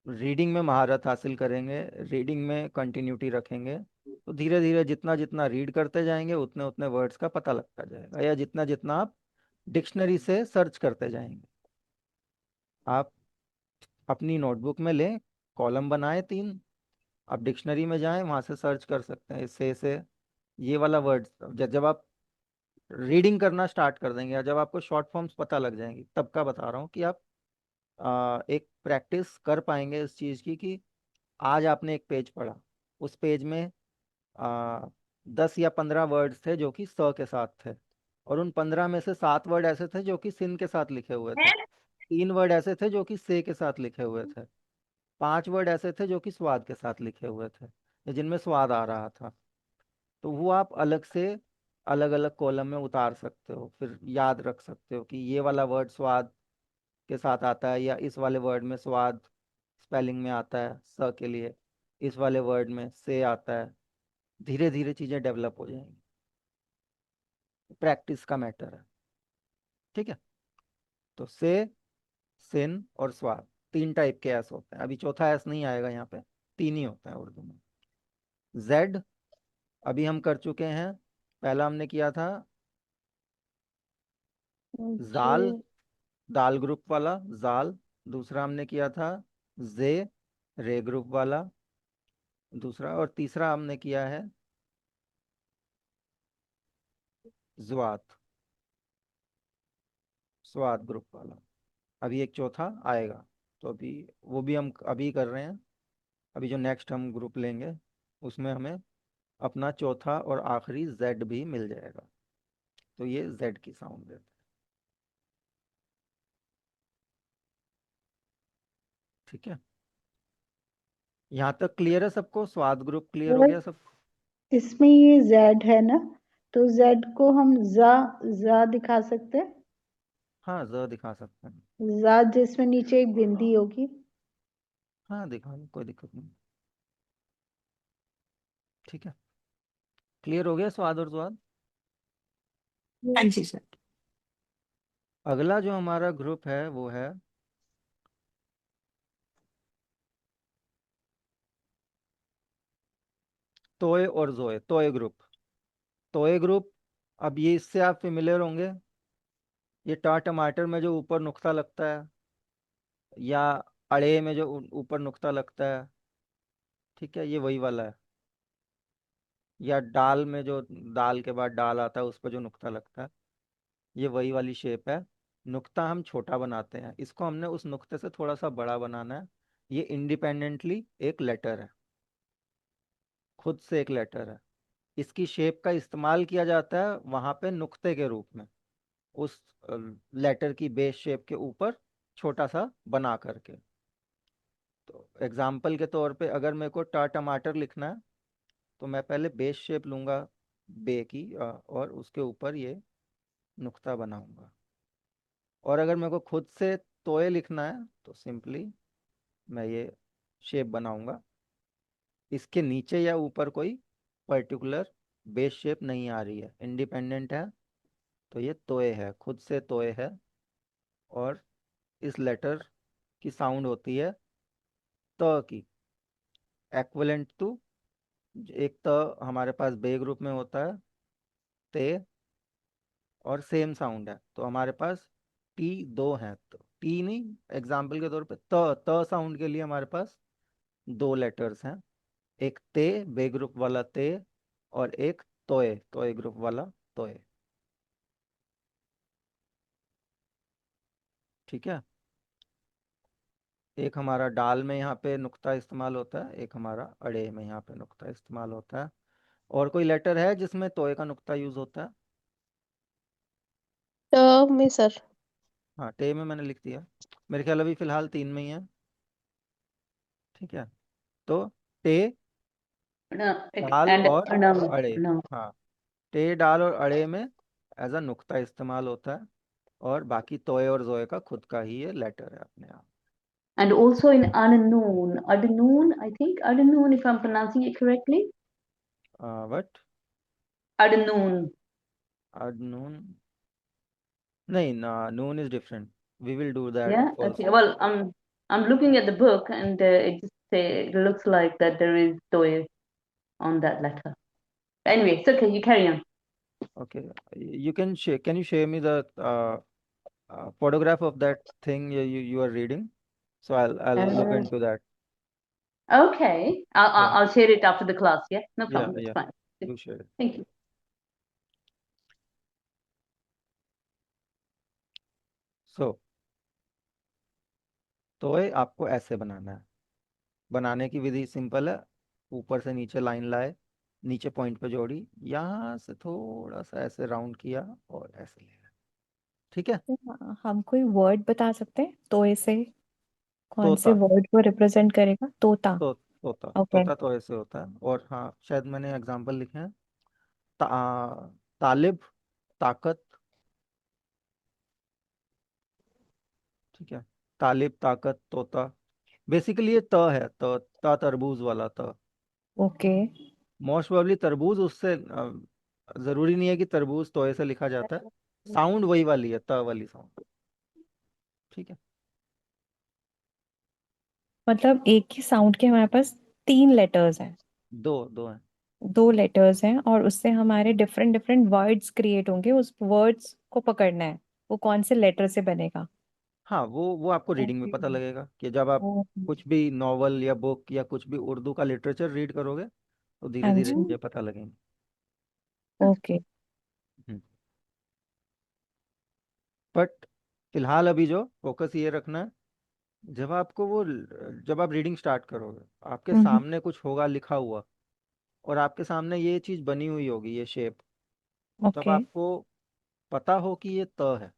रीडिंग में महारत हासिल करेंगे, रीडिंग में कंटिन्यूटी रखेंगे। तो धीरे धीरे जितना जितना रीड करते जाएंगे उतने उतने वर्ड्स का पता लगता जाएगा, या जितना जितना आप डिक्शनरी से सर्च करते जाएंगे। आप अपनी नोटबुक में लें, कॉलम बनाए 3, आप डिक्शनरी में जाएं, वहां से सर्च कर सकते हैं इससे से ये वाला वर्ड। जब आप रीडिंग करना स्टार्ट कर देंगे या जब आपको शॉर्ट फॉर्म्स पता लग जाएंगी, तब का बता रहा हूँ कि आप एक प्रैक्टिस कर पाएंगे इस चीज़ की कि आज आपने एक पेज पढ़ा, उस पेज में 10 या 15 वर्ड्स थे जो कि स के साथ थे, और उन 15 में से 7 वर्ड ऐसे थे जो कि सिन के साथ लिखे हुए थे, 3 वर्ड ऐसे थे जो कि से के साथ लिखे हुए थे, 5 वर्ड ऐसे थे जो कि स्वाद के साथ लिखे हुए थे, या जिनमें स्वाद आ रहा था। तो वो आप अलग से अलग अलग कॉलम में उतार सकते हो, फिर याद रख सकते हो कि ये वाला वर्ड स्वाद के साथ आता है, या इस वाले वर्ड में स्वाद स्पेलिंग में आता है स के लिए, इस वाले वर्ड में से आता है। धीरे धीरे चीज़ें डेवलप हो जाएंगी, प्रैक्टिस का मैटर है। ठीक है, तो से, सिन और स्वाद, 3 टाइप के एस होते हैं। अभी चौथा एस नहीं आएगा यहाँ पे, 3 ही होता है उर्दू में। जेड अभी हम कर चुके हैं, पहला हमने किया था जाल, दाल ग्रुप वाला जाल। दूसरा हमने किया था जे, रे ग्रुप वाला दूसरा। और तीसरा हमने किया है ज्वात, स्वाद ग्रुप वाला। अभी एक चौथा आएगा, तो अभी वो भी हम अभी कर रहे हैं। अभी जो नेक्स्ट हम ग्रुप लेंगे उसमें हमें अपना चौथा और आखिरी जेड भी मिल जाएगा। तो ये जेड की साउंड देता है। ठीक है, यहाँ तक क्लियर है सबको? स्वाद ग्रुप क्लियर हो सर गया सबको? इसमें ये जेड है ना, तो जेड को हम जा दिखा सकते हैं। हाँ, ज दिखा सकते हैं। जा जिसमें नीचे एक बिंदी होगी। हाँ, दिखा लो, कोई दिक्कत नहीं। ठीक है, क्लियर हो गया स्वाद और स्वाद। हाँ जी सर। अगला जो हमारा ग्रुप है वो है तोय और जोए, तोय ग्रुप। तोय ग्रुप, अब ये इससे आप फेमिलियर होंगे। ये टमाटर में जो ऊपर नुक्ता लगता है, या अड़े में जो ऊपर नुक्ता लगता है, ठीक है, ये वही वाला है। या दाल में जो दाल के बाद डाल आता है, उस पर जो नुक्ता लगता है, ये वही वाली शेप है। नुक्ता हम छोटा बनाते हैं, इसको हमने उस नुक्ते से थोड़ा सा बड़ा बनाना है। ये इंडिपेंडेंटली एक लेटर है, खुद से एक लेटर है। इसकी शेप का इस्तेमाल किया जाता है वहां पे नुक्ते के रूप में, उस लेटर की बेस शेप के ऊपर छोटा सा बना करके। तो एग्जाम्पल के तौर पे अगर मेरे को टमाटर लिखना है, तो मैं पहले बेस शेप लूंगा बे की, और उसके ऊपर ये नुक्ता बनाऊंगा। और अगर मेरे को खुद से तोय लिखना है, तो सिंपली मैं ये शेप बनाऊंगा। इसके नीचे या ऊपर कोई पर्टिकुलर बेस शेप नहीं आ रही है, इंडिपेंडेंट है। तो ये तोय है, खुद से तोय है। और इस लेटर की साउंड होती है त की, एक्विवेलेंट टू। एक त हमारे पास बे ग्रुप में होता है, ते, और सेम साउंड है, तो हमारे पास टी दो हैं। तो टी नहीं, एग्जाम्पल के तौर पे त साउंड के लिए हमारे पास 2 लेटर्स हैं, एक ते बे ग्रुप वाला ते, और एक तोय तोय ग्रुप वाला तोय। ठीक है, एक हमारा डाल में यहाँ पे नुक्ता इस्तेमाल होता है, एक हमारा अड़े में यहाँ पे नुक्ता इस्तेमाल होता है। और कोई लेटर है जिसमें तोय का नुक्ता यूज होता है? में सर। हाँ, टे में मैंने लिख दिया। मेरे ख्याल अभी फिलहाल 3 में ही है। ठीक है, तो टे, डाल And और anam, अड़े। anam. हाँ, टे, डाल और अड़े में एज अ नुक्ता इस्तेमाल होता है, और बाकी तोय और जोय का खुद का ही ये लेटर है अपने आप। And also in Adnoon, Adnoon, I think Adnoon, if I'm pronouncing it correctly, but Adnoon. Noon नहीं ना, noon is different, we will do that Yeah. Okay. Also. Well, I'm looking at the book, and it looks like that there is toy on that letter. Anyway, it's okay. You carry on. Okay, you can share, can you share me the photograph of that thing you are reading, so I'll look Uh, into that. okay. Yeah, I'll share it after the class. Yeah, no yeah, problem. It's yeah. fine. Do share it. Thank you. So toy आपको ऐसे बनाना है। बनाने की विधि simple है। ऊपर से नीचे line लाए, नीचे पॉइंट पे जोड़ी, यहाँ से थोड़ा सा ऐसे राउंड किया और ऐसे ले गए। ठीक है। हम कोई वर्ड बता सकते हैं तो ऐसे कौन से तोता, वर्ड को रिप्रेजेंट करेगा? तोता। तोता ओके। तोता तो ऐसे होता है। और हाँ, शायद मैंने एग्जांपल लिखे हैं। तालिब, ताकत। ठीक है। तालिब, ताकत, तोता। बेसिकली ये त है, तरबूज वाला त। ओके। मोस्ट प्रोबेबली तरबूज उससे जरूरी नहीं है कि तरबूज तोए से लिखा जाता है। साउंड वही वाली है, त वाली साउंड। ठीक है। मतलब एक ही साउंड के हमारे पास 3 लेटर्स हैं। दो दो है। 2 लेटर्स हैं और उससे हमारे डिफरेंट डिफरेंट वर्ड्स क्रिएट होंगे। उस वर्ड्स को पकड़ना है, वो कौन से लेटर से बनेगा। हाँ, वो आपको रीडिंग में ओके। पता लगेगा कि जब आप कुछ भी नॉवल या बुक या कुछ भी उर्दू का लिटरेचर रीड करोगे तो धीरे हाँ धीरे जी। चीजें पता लगेंगी। ओके। हम्म। बट फिलहाल अभी जो फोकस ये रखना है, जब आप रीडिंग स्टार्ट करोगे, आपके हम्म। सामने कुछ होगा लिखा हुआ और आपके सामने ये चीज बनी हुई होगी, ये शेप। तब ओके। आपको पता हो कि ये त है,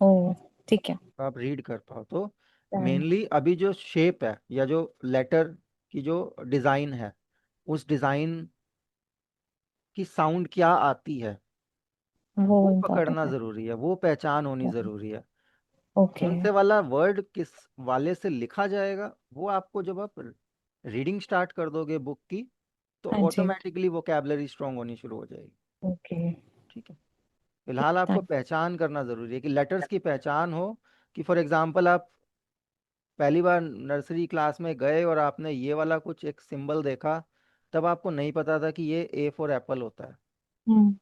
ओ, ठीक है। तो आप रीड कर पाओ। तो Done. मेनली अभी जो शेप है या जो लेटर की जो डिजाइन है, उस डिजाइन की साउंड क्या आती है वो वो इम्पोर्टेंट पकड़ना है। जरूरी है, वो पहचान होनी जरूरी है। ओके। कौन से वाला वर्ड किस वाले से लिखा जाएगा वो आपको जब आप रीडिंग स्टार्ट कर दोगे बुक की, तो हाँ जी। ऑटोमेटिकली वोकैबुलरी स्ट्रांग होनी शुरू हो जाएगी। ओके। ठीक है। फिलहाल आपको पहचान करना जरूरी है कि लेटर्स की पहचान हो। कि फॉर एग्जांपल आप पहली बार नर्सरी क्लास में गए और आपने ये वाला कुछ एक सिंबल देखा, तब आपको नहीं पता था कि ये ए फॉर एप्पल होता है। हम्म।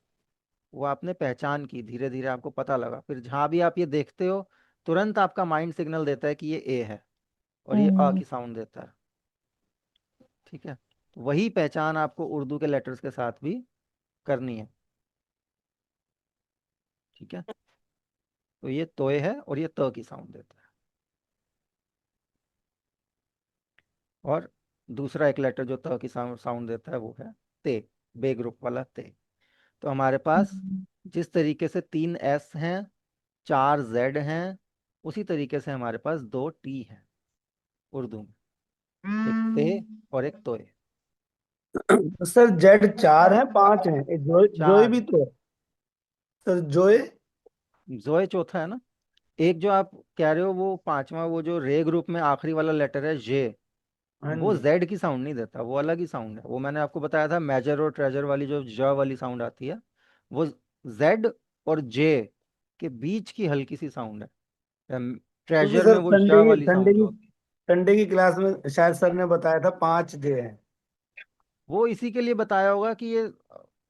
वो आपने पहचान की, धीरे धीरे आपको पता लगा। फिर जहाँ भी आप ये देखते हो, तुरंत आपका माइंड सिग्नल देता है कि ये ए है और ये अ हम्म। की साउंड देता है। ठीक है। तो वही पहचान आपको उर्दू के लेटर्स के साथ भी करनी है। ठीक है। तो ये तोय है और ये त की साउंड देता है। और दूसरा एक लेटर जो त की साउंड देता है वो है ते, बे ग्रुप वाला ते। तो हमारे पास जिस तरीके से 3 S हैं, 4 Z हैं, उसी तरीके से हमारे पास 2 T हैं उर्दू में, एक ते और एक तोय। सर जेड 4 है, 5 है, एक जोय जोय चार भी है। तो है। सर जोय। जोय चौथा है ना। एक जो आप कह रहे हो वो पांचवा, वो जो रे ग्रुप में आखिरी वाला लेटर है जे, हाँ वो जी। जेड की साउंड नहीं देता, वो अलग ही साउंड है। वो मैंने आपको बताया था, मेजर और ट्रेजर वाली जो ज वाली साउंड आती है, वो जेड और जे के बीच की हल्की सी साउंड है। क्योंकि ट्रेजर में सर वो ज संडे की वाली संडे साउंड जो की होती है, संडे की क्लास में शायद सर ने बताया था 5 डे है। वो इसी के लिए बताया होगा कि ये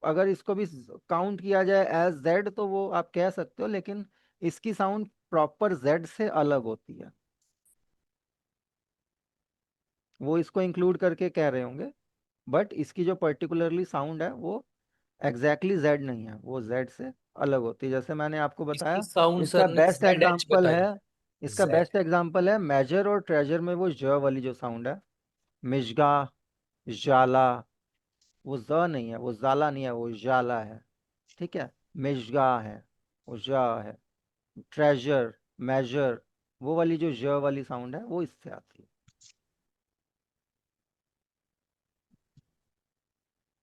अगर इसको भी काउंट किया जाए एज जेड तो वो आप कह सकते हो, लेकिन इसकी साउंड प्रॉपर जेड से अलग होती है। वो इसको इंक्लूड करके कह रहे होंगे, बट इसकी जो पर्टिकुलरली साउंड है वो एग्जैक्टली जेड नहीं है, वो जेड से अलग होती है। जैसे मैंने आपको इसकी बताया, साउंड इसका सर ने बेस्ट जेड एच एग्जांपल बताई। है इसका जेड। बेस्ट एग्जांपल है मेजर और ट्रेजर में वो ज वाली जो साउंड है, मिजगा, जाला। वो ज नहीं है, वो जाला नहीं है, वो जाला है। ठीक है। मिजगा है, वो ज है। ट्रेजर, मेजर, वो वाली जो ज वाली साउंड है वो इससे आती है।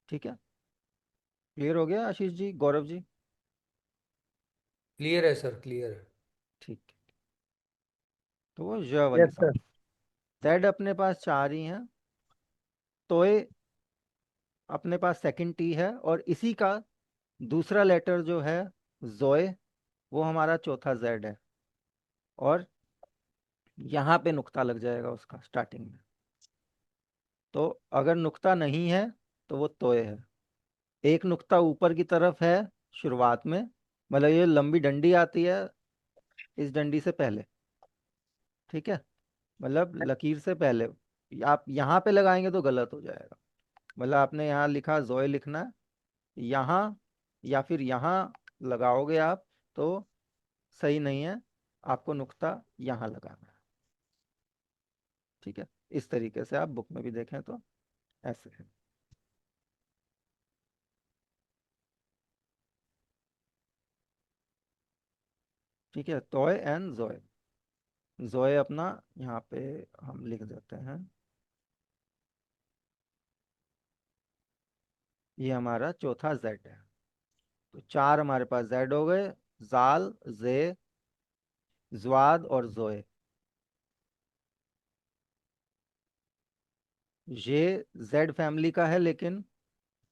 ठीक है। क्लियर हो गया आशीष जी, गौरव जी? क्लियर है सर, क्लियर है। ठीक है। तो वो ज वाली यस सर। साउंड। जेड अपने पास 4 ही हैं। तोय अपने पास सेकंड टी है, और इसी का दूसरा लेटर जो है जोय, वो हमारा चौथा जेड है। और यहाँ पे नुक्ता लग जाएगा उसका स्टार्टिंग में। तो अगर नुक्ता नहीं है तो वो तोय है। एक नुक्ता ऊपर की तरफ है शुरुआत में, मतलब ये लंबी डंडी आती है इस डंडी से पहले, ठीक है, मतलब लकीर से पहले। आप यहाँ पे लगाएंगे तो गलत हो जाएगा। मतलब आपने यहाँ लिखा जोए लिखना है, यहाँ या फिर यहाँ लगाओगे आप तो सही नहीं है, आपको नुक्ता यहाँ लगाना है। ठीक है, इस तरीके से आप बुक में भी देखें तो ऐसे है। ठीक है, तोय एंड जोय। जोय अपना यहाँ पे हम लिख देते हैं, ये हमारा चौथा जेड है। तो चार हमारे पास जेड हो गए, जाल, जे, ज्वाद और जोए। ये जेड फैमिली का है लेकिन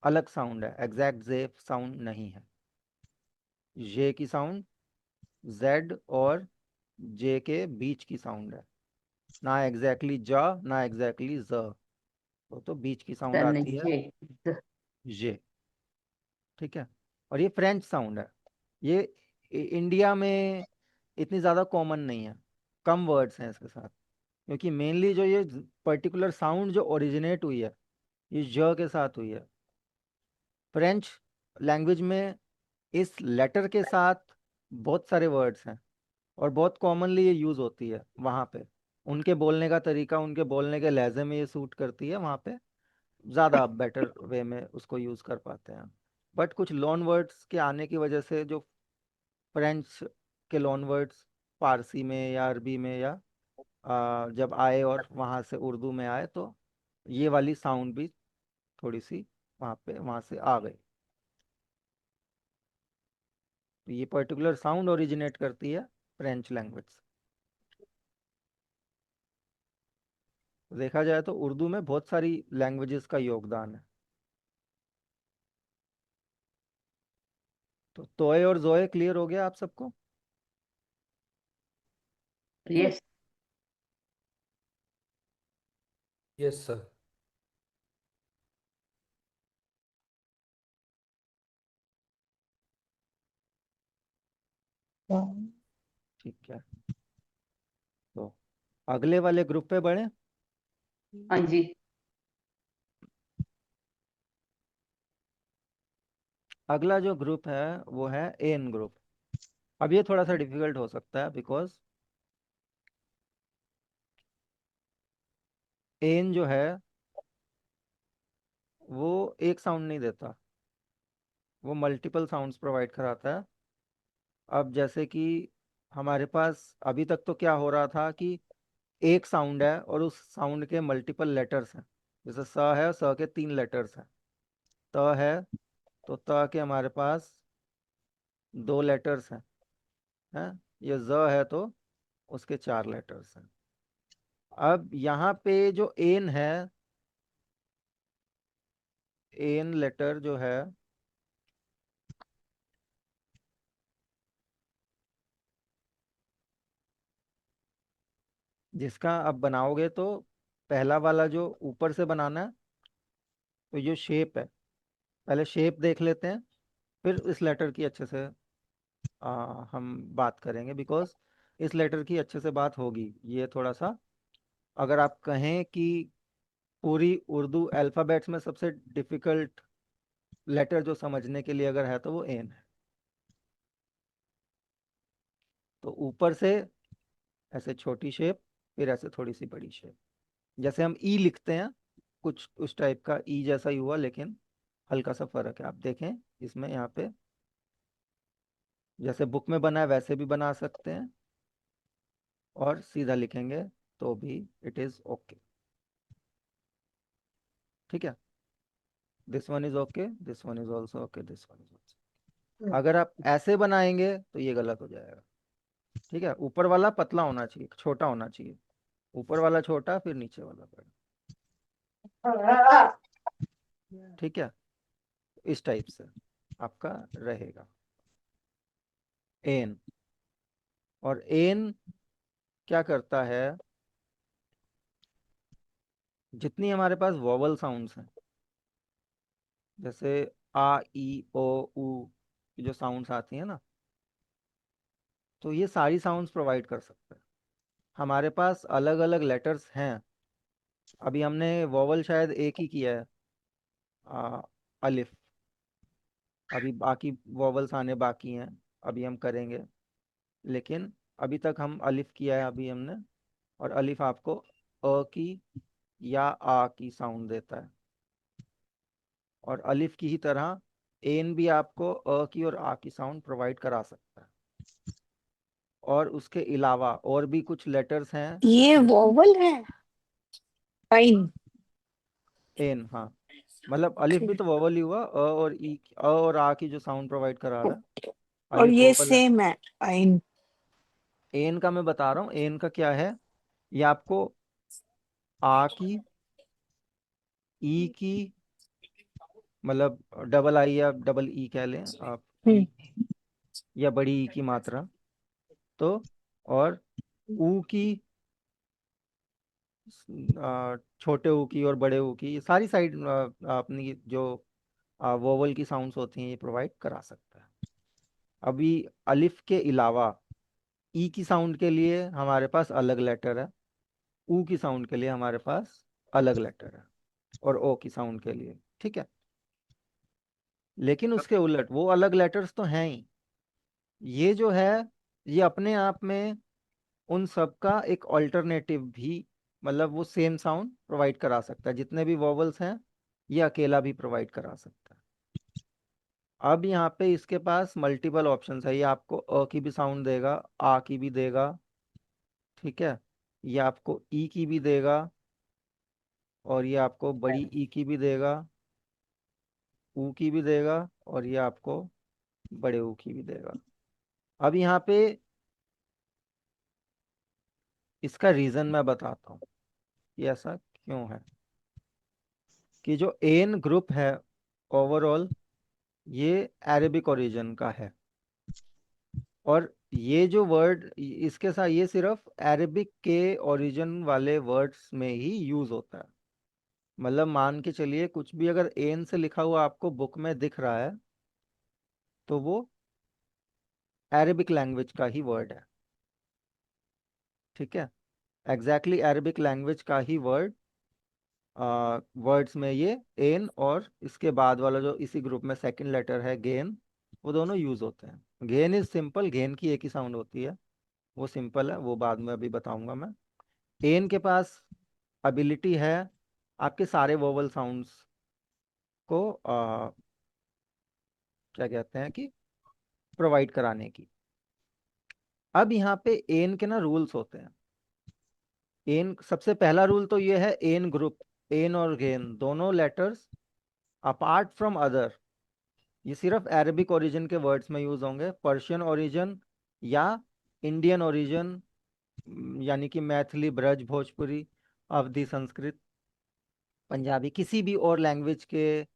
अलग साउंड है, एग्जैक्ट जे साउंड नहीं है। ये की साउंड जेड और जे के बीच की साउंड है, ना एग्जैक्टली जा ना एग्जैक्टली ज, तो बीच की साउंड then आती है J. ये। ठीक है, और ये फ्रेंच साउंड है। ये इंडिया में इतनी ज़्यादा कॉमन नहीं है, कम वर्ड्स हैं इसके साथ, क्योंकि मेनली जो ये पर्टिकुलर साउंड जो ओरिजिनेट हुई है ये ज के साथ हुई है। फ्रेंच लैंग्वेज में इस लेटर के साथ बहुत सारे वर्ड्स हैं और बहुत कॉमनली ये यूज़ होती है वहाँ पे। उनके बोलने का तरीका, उनके बोलने के लहजे में ये सूट करती है, वहाँ पे ज़्यादा बेटर वे में उसको यूज़ कर पाते हैं। बट कुछ लोन वर्ड्स के आने की वजह से जो फ्रेंच के लोन वर्ड्स फारसी में या अरबी में या जब आए और वहाँ से उर्दू में आए तो ये वाली साउंड भी थोड़ी सी वहाँ से आ गई। तो ये पर्टिकुलर साउंड ओरिजिनेट करती है फ्रेंच लैंग्वेज से। देखा जाए तो उर्दू में बहुत सारी लैंग्वेजेस का योगदान है। तो तोय और जोए क्लियर हो गया आप सबको? Yes. Yes sir. ठीक है, तो अगले वाले ग्रुप पे बढ़े। हाँ जी। अगला जो ग्रुप है वो है एन ग्रुप। अब ये थोड़ा सा डिफिकल्ट हो सकता है बिकॉज एन जो है वो एक साउंड नहीं देता, वो मल्टीपल साउंड्स प्रोवाइड कराता है। अब जैसे कि हमारे पास अभी तक तो क्या हो रहा था कि एक साउंड है और उस साउंड के मल्टीपल लेटर्स हैं। जैसे स है, स के 3 लेटर्स हैं। त है तो त के हमारे पास 2 लेटर्स हैं। ये ज है तो उसके 4 लेटर्स हैं। अब यहाँ पे जो एन है, एन लेटर जो है जिसका अब बनाओगे तो पहला वाला जो ऊपर से बनाना है, तो ये शेप है, पहले शेप देख लेते हैं, फिर इस लेटर की अच्छे से हम बात करेंगे बिकॉज इस लेटर की अच्छे से बात होगी। ये थोड़ा सा, अगर आप कहें कि पूरी उर्दू अल्फ़ाबेट्स में सबसे डिफिकल्ट लेटर जो समझने के लिए अगर है तो वो एन है। तो ऊपर से ऐसे छोटी शेप, फिर ऐसे थोड़ी सी बड़ी शेप, जैसे हम ई लिखते हैं, कुछ उस टाइप का ई जैसा ही हुआ, लेकिन हल्का सा फर्क है। आप देखें इसमें यहाँ पे जैसे बुक में बना है वैसे भी बना सकते हैं, और सीधा लिखेंगे तो भी इट इज ओके। ठीक है, this one is okay, this one is also okay, this one is also. अगर आप ऐसे बनाएंगे तो ये गलत हो जाएगा। ठीक है, ऊपर वाला पतला होना चाहिए, छोटा होना चाहिए, ऊपर वाला छोटा फिर नीचे वाला बड़ा। ठीक है, इस टाइप से आपका रहेगा एन। और एन क्या करता है, जितनी हमारे पास वॉवल साउंड्स हैं, जैसे आ ई ओ ऊ की जो साउंड्स आती हैं ना, तो ये सारी साउंड्स प्रोवाइड कर सकता है। हमारे पास अलग अलग लेटर्स हैं। अभी हमने वोवल शायद एक ही किया है, अलिफ। अभी बाकी वोवल्स आने बाकी हैं, अभी हम करेंगे। लेकिन अभी तक हम अलिफ किया है अभी हमने। और अलिफ आपको अ की या आ की साउंड देता है। और अलिफ की ही तरह एन भी आपको अ की और आ की साउंड प्रोवाइड करा सकता है। और उसके अलावा और भी कुछ लेटर्स हैं ये जिसमें वोवल है। फाइन। एन, हाँ, मतलब अलिफ भी तो वोवल ही हुआ। अ और आ की जो साउंड प्रोवाइड करा रहा है, और अलिफ ये वोवल है। सेम है फाइन। एन का मैं बता रहा हूँ, एन का क्या है। ये आपको आ की, ई की, मतलब डबल आई या डबल ई कह लें आप, ई या बड़ी ई की मात्रा, तो, और ऊ की, छोटे ऊ की और बड़े ऊ की, ये सारी साइड अपनी जो वोवल की साउंड्स होती हैं ये प्रोवाइड करा सकता है। अभी अलिफ के अलावा ई की साउंड के लिए हमारे पास अलग लेटर है, ऊ की साउंड के लिए हमारे पास अलग लेटर है, और ओ की साउंड के लिए, ठीक है। लेकिन उसके उलट वो अलग लेटर्स तो हैं ही, ये जो है ये अपने आप में उन सब का एक ऑल्टरनेटिव भी, मतलब वो सेम साउंड प्रोवाइड करा सकता है। जितने भी वॉवल्स हैं ये अकेला भी प्रोवाइड करा सकता है। अब यहाँ पे इसके पास मल्टीपल ऑप्शंस है। ये आपको अ की भी साउंड देगा, आ की भी देगा, ठीक है। ये आपको ई की भी देगा, और ये आपको बड़ी ई की भी देगा, ऊ की भी देगा, और ये आपको बड़े ऊ की भी देगा। अब यहाँ पे इसका रीज़न मैं बताता हूँ कि ऐसा क्यों है। कि जो एन ग्रुप है ओवरऑल, ये अरेबिक ओरिजिन का है। और ये जो वर्ड इसके साथ, ये सिर्फ अरेबिक के ओरिजिन वाले वर्ड्स में ही यूज होता है। मतलब मान के चलिए कुछ भी अगर एन से लिखा हुआ आपको बुक में दिख रहा है, तो वो अरेबिक लैंग्वेज का ही वर्ड है, ठीक है। एग्जैक्टली अरेबिक लैंग्वेज का ही वर्ड, वर्ड्स में ये एन और इसके बाद वाला जो इसी ग्रुप में सेकंड लेटर है गेन, वो दोनों यूज होते हैं। गेन इज सिंपल, गेन की एक ही साउंड होती है, वो सिंपल है, वो बाद में अभी बताऊंगा मैं। एन के पास एबिलिटी है आपके सारे वोवल साउंड्स को क्या कहते हैं कि प्रोवाइड कराने की। अब यहाँ पे एन के ना रूल्स होते हैं। एन सबसे पहला रूल तो ये है, एन ग्रुप, एन और गेन दोनों लेटर्स अपार्ट फ्रॉम अदर, ये सिर्फ अरबिक ओरिजिन के वर्ड्स में यूज होंगे। पर्शियन ओरिजिन या इंडियन ओरिजिन, यानी कि मैथिली, ब्रज, भोजपुरी, अवधी, संस्कृत, पंजाबी, किसी भी और लैंग्वेज के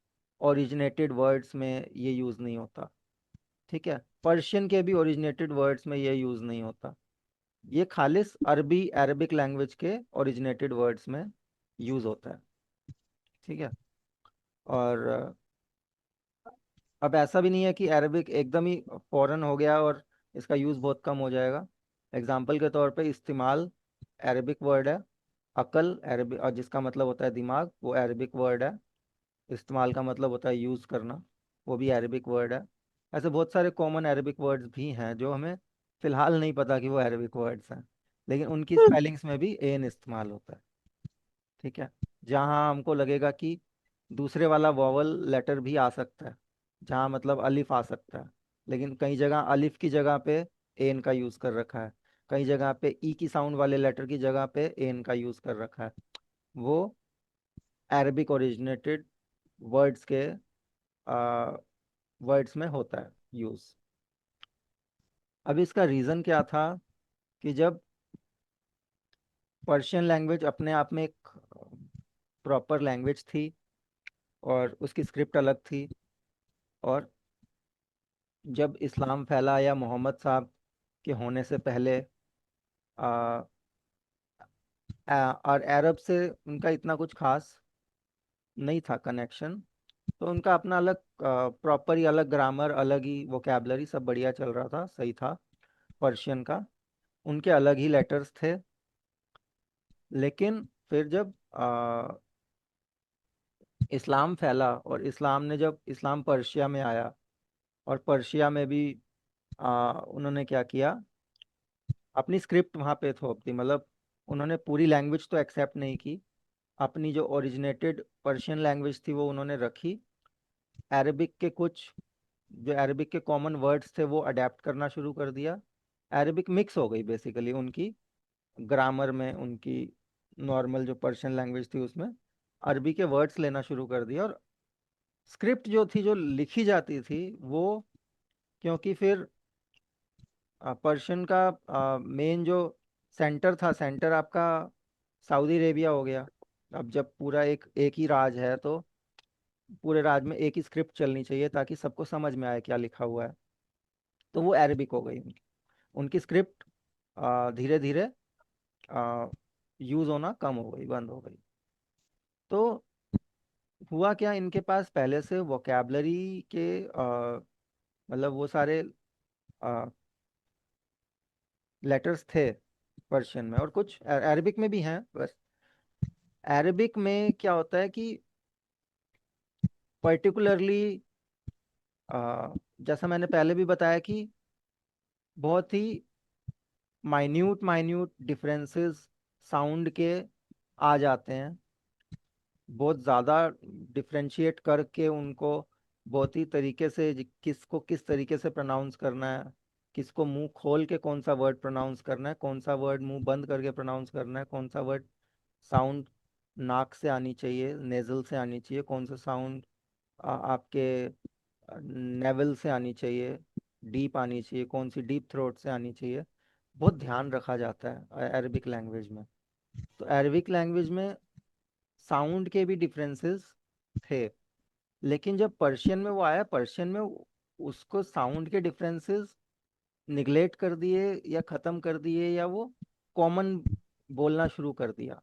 ओरिजिनेटेड वर्ड्स में ये यूज़ नहीं होता, ठीक है। पर्शियन के भी ओरिजिनेटेड वर्ड्स में ये यूज़ नहीं होता। ये खालिस अरबी, अरबिक लैंग्वेज के ओरिजिनेटेड वर्ड्स में यूज़ होता है, ठीक है। और अब ऐसा भी नहीं है कि अरबिक एकदम ही फॉरेन हो गया और इसका यूज़ बहुत कम हो जाएगा। एग्जाम्पल के तौर पे इस्तेमाल अरबिक वर्ड है, अकल अरबिक, और जिसका मतलब होता है दिमाग, वो अरबिक वर्ड है। इस्तेमाल का मतलब होता है यूज़ करना, वो भी अरबिक वर्ड है। ऐसे बहुत सारे कॉमन अरबिक वर्ड्स भी हैं जो हमें फ़िलहाल नहीं पता कि वो अरबिक वर्ड्स हैं, लेकिन उनकी स्पेलिंग्स में भी एन इस्तेमाल होता है, ठीक है। जहाँ हमको लगेगा कि दूसरे वाला वॉवल लेटर भी आ सकता है, जहाँ मतलब अलिफ आ सकता है, लेकिन कई जगह अलिफ की जगह पे एन का यूज़ कर रखा है, कई जगह पे ई की साउंड वाले लेटर की जगह पे एन का यूज़ कर रखा है, वो अरबिक ओरिजिनेटेड वर्ड्स के वर्ड्स में होता है यूज़। अब इसका रीज़न क्या था कि जब पर्शियन लैंग्वेज अपने आप में एक प्रॉपर लैंग्वेज थी और उसकी स्क्रिप्ट अलग थी, और जब इस्लाम फैला या मोहम्मद साहब के होने से पहले आ, और अरब से उनका इतना कुछ खास नहीं था कनेक्शन, तो उनका अपना अलग प्रॉपर ही अलग ग्रामर, अलग ही वोकेबलरी, सब बढ़िया चल रहा था, सही था। पर्शियन का, उनके अलग ही लेटर्स थे। लेकिन फिर जब इस्लाम फैला और इस्लाम पर्शिया में आया, और पर्शिया में भी उन्होंने क्या किया, अपनी स्क्रिप्ट वहाँ पे थोप दी। मतलब उन्होंने पूरी लैंग्वेज तो एक्सेप्ट नहीं की, अपनी जो ओरिजिनेटेड पर्शियन लैंग्वेज थी वो उन्होंने रखी। अरबिक के कुछ जो अरबिक के कॉमन वर्ड्स थे वो अडेप्ट करना शुरू कर दिया। अरबिक मिक्स हो गई बेसिकली उनकी ग्रामर में, उनकी नॉर्मल जो पर्शियन लैंग्वेज थी उसमें अरबी के वर्ड्स लेना शुरू कर दिया। और स्क्रिप्ट जो थी, जो लिखी जाती थी वो, क्योंकि फिर पर्शियन का मेन जो सेंटर था, सेंटर आपका सऊदी अरेबिया हो गया। अब जब पूरा एक एक ही राज है तो पूरे राज में एक ही स्क्रिप्ट चलनी चाहिए ताकि सबको समझ में आए क्या लिखा हुआ है। तो वो अरबिक हो गई उनकी। उनकी स्क्रिप्ट धीरे धीरे यूज होना कम हो गई, बंद हो गई। तो हुआ क्या, इनके पास पहले से वोकेबलरी के मतलब वो सारे लेटर्स थे पर्शियन में, और कुछ अरबिक में भी हैं। बस अरबिक में क्या होता है कि पर्टिकुलरली जैसा मैंने पहले भी बताया कि बहुत ही माइन्यूट माइन्यूट डिफरेंसेस साउंड के आ जाते हैं। बहुत ज़्यादा डिफ्रेंशिएट करके उनको बहुत ही तरीके से किसको किस तरीके से प्रोनाउंस करना है, किसको मुंह खोल के कौन सा वर्ड प्रोनाउंस करना है, कौन सा वर्ड मुंह बंद करके प्रोनाउंस करना है, कौन सा वर्ड साउंड नाक से आनी चाहिए, नेजल से आनी चाहिए, कौन सा साउंड आपके नेवल से आनी चाहिए, डीप आनी चाहिए, कौन सी डीप थ्रोट से आनी चाहिए। बहुत ध्यान रखा जाता है अरबिक लैंग्वेज में। तो अरबिक लैंग्वेज में साउंड के भी डिफरेंसेस थे। लेकिन जब पर्शियन में वो आया, पर्शियन में उसको साउंड के डिफरेंसेस निगलेक्ट कर दिए या ख़त्म कर दिए, या वो कॉमन बोलना शुरू कर दिया।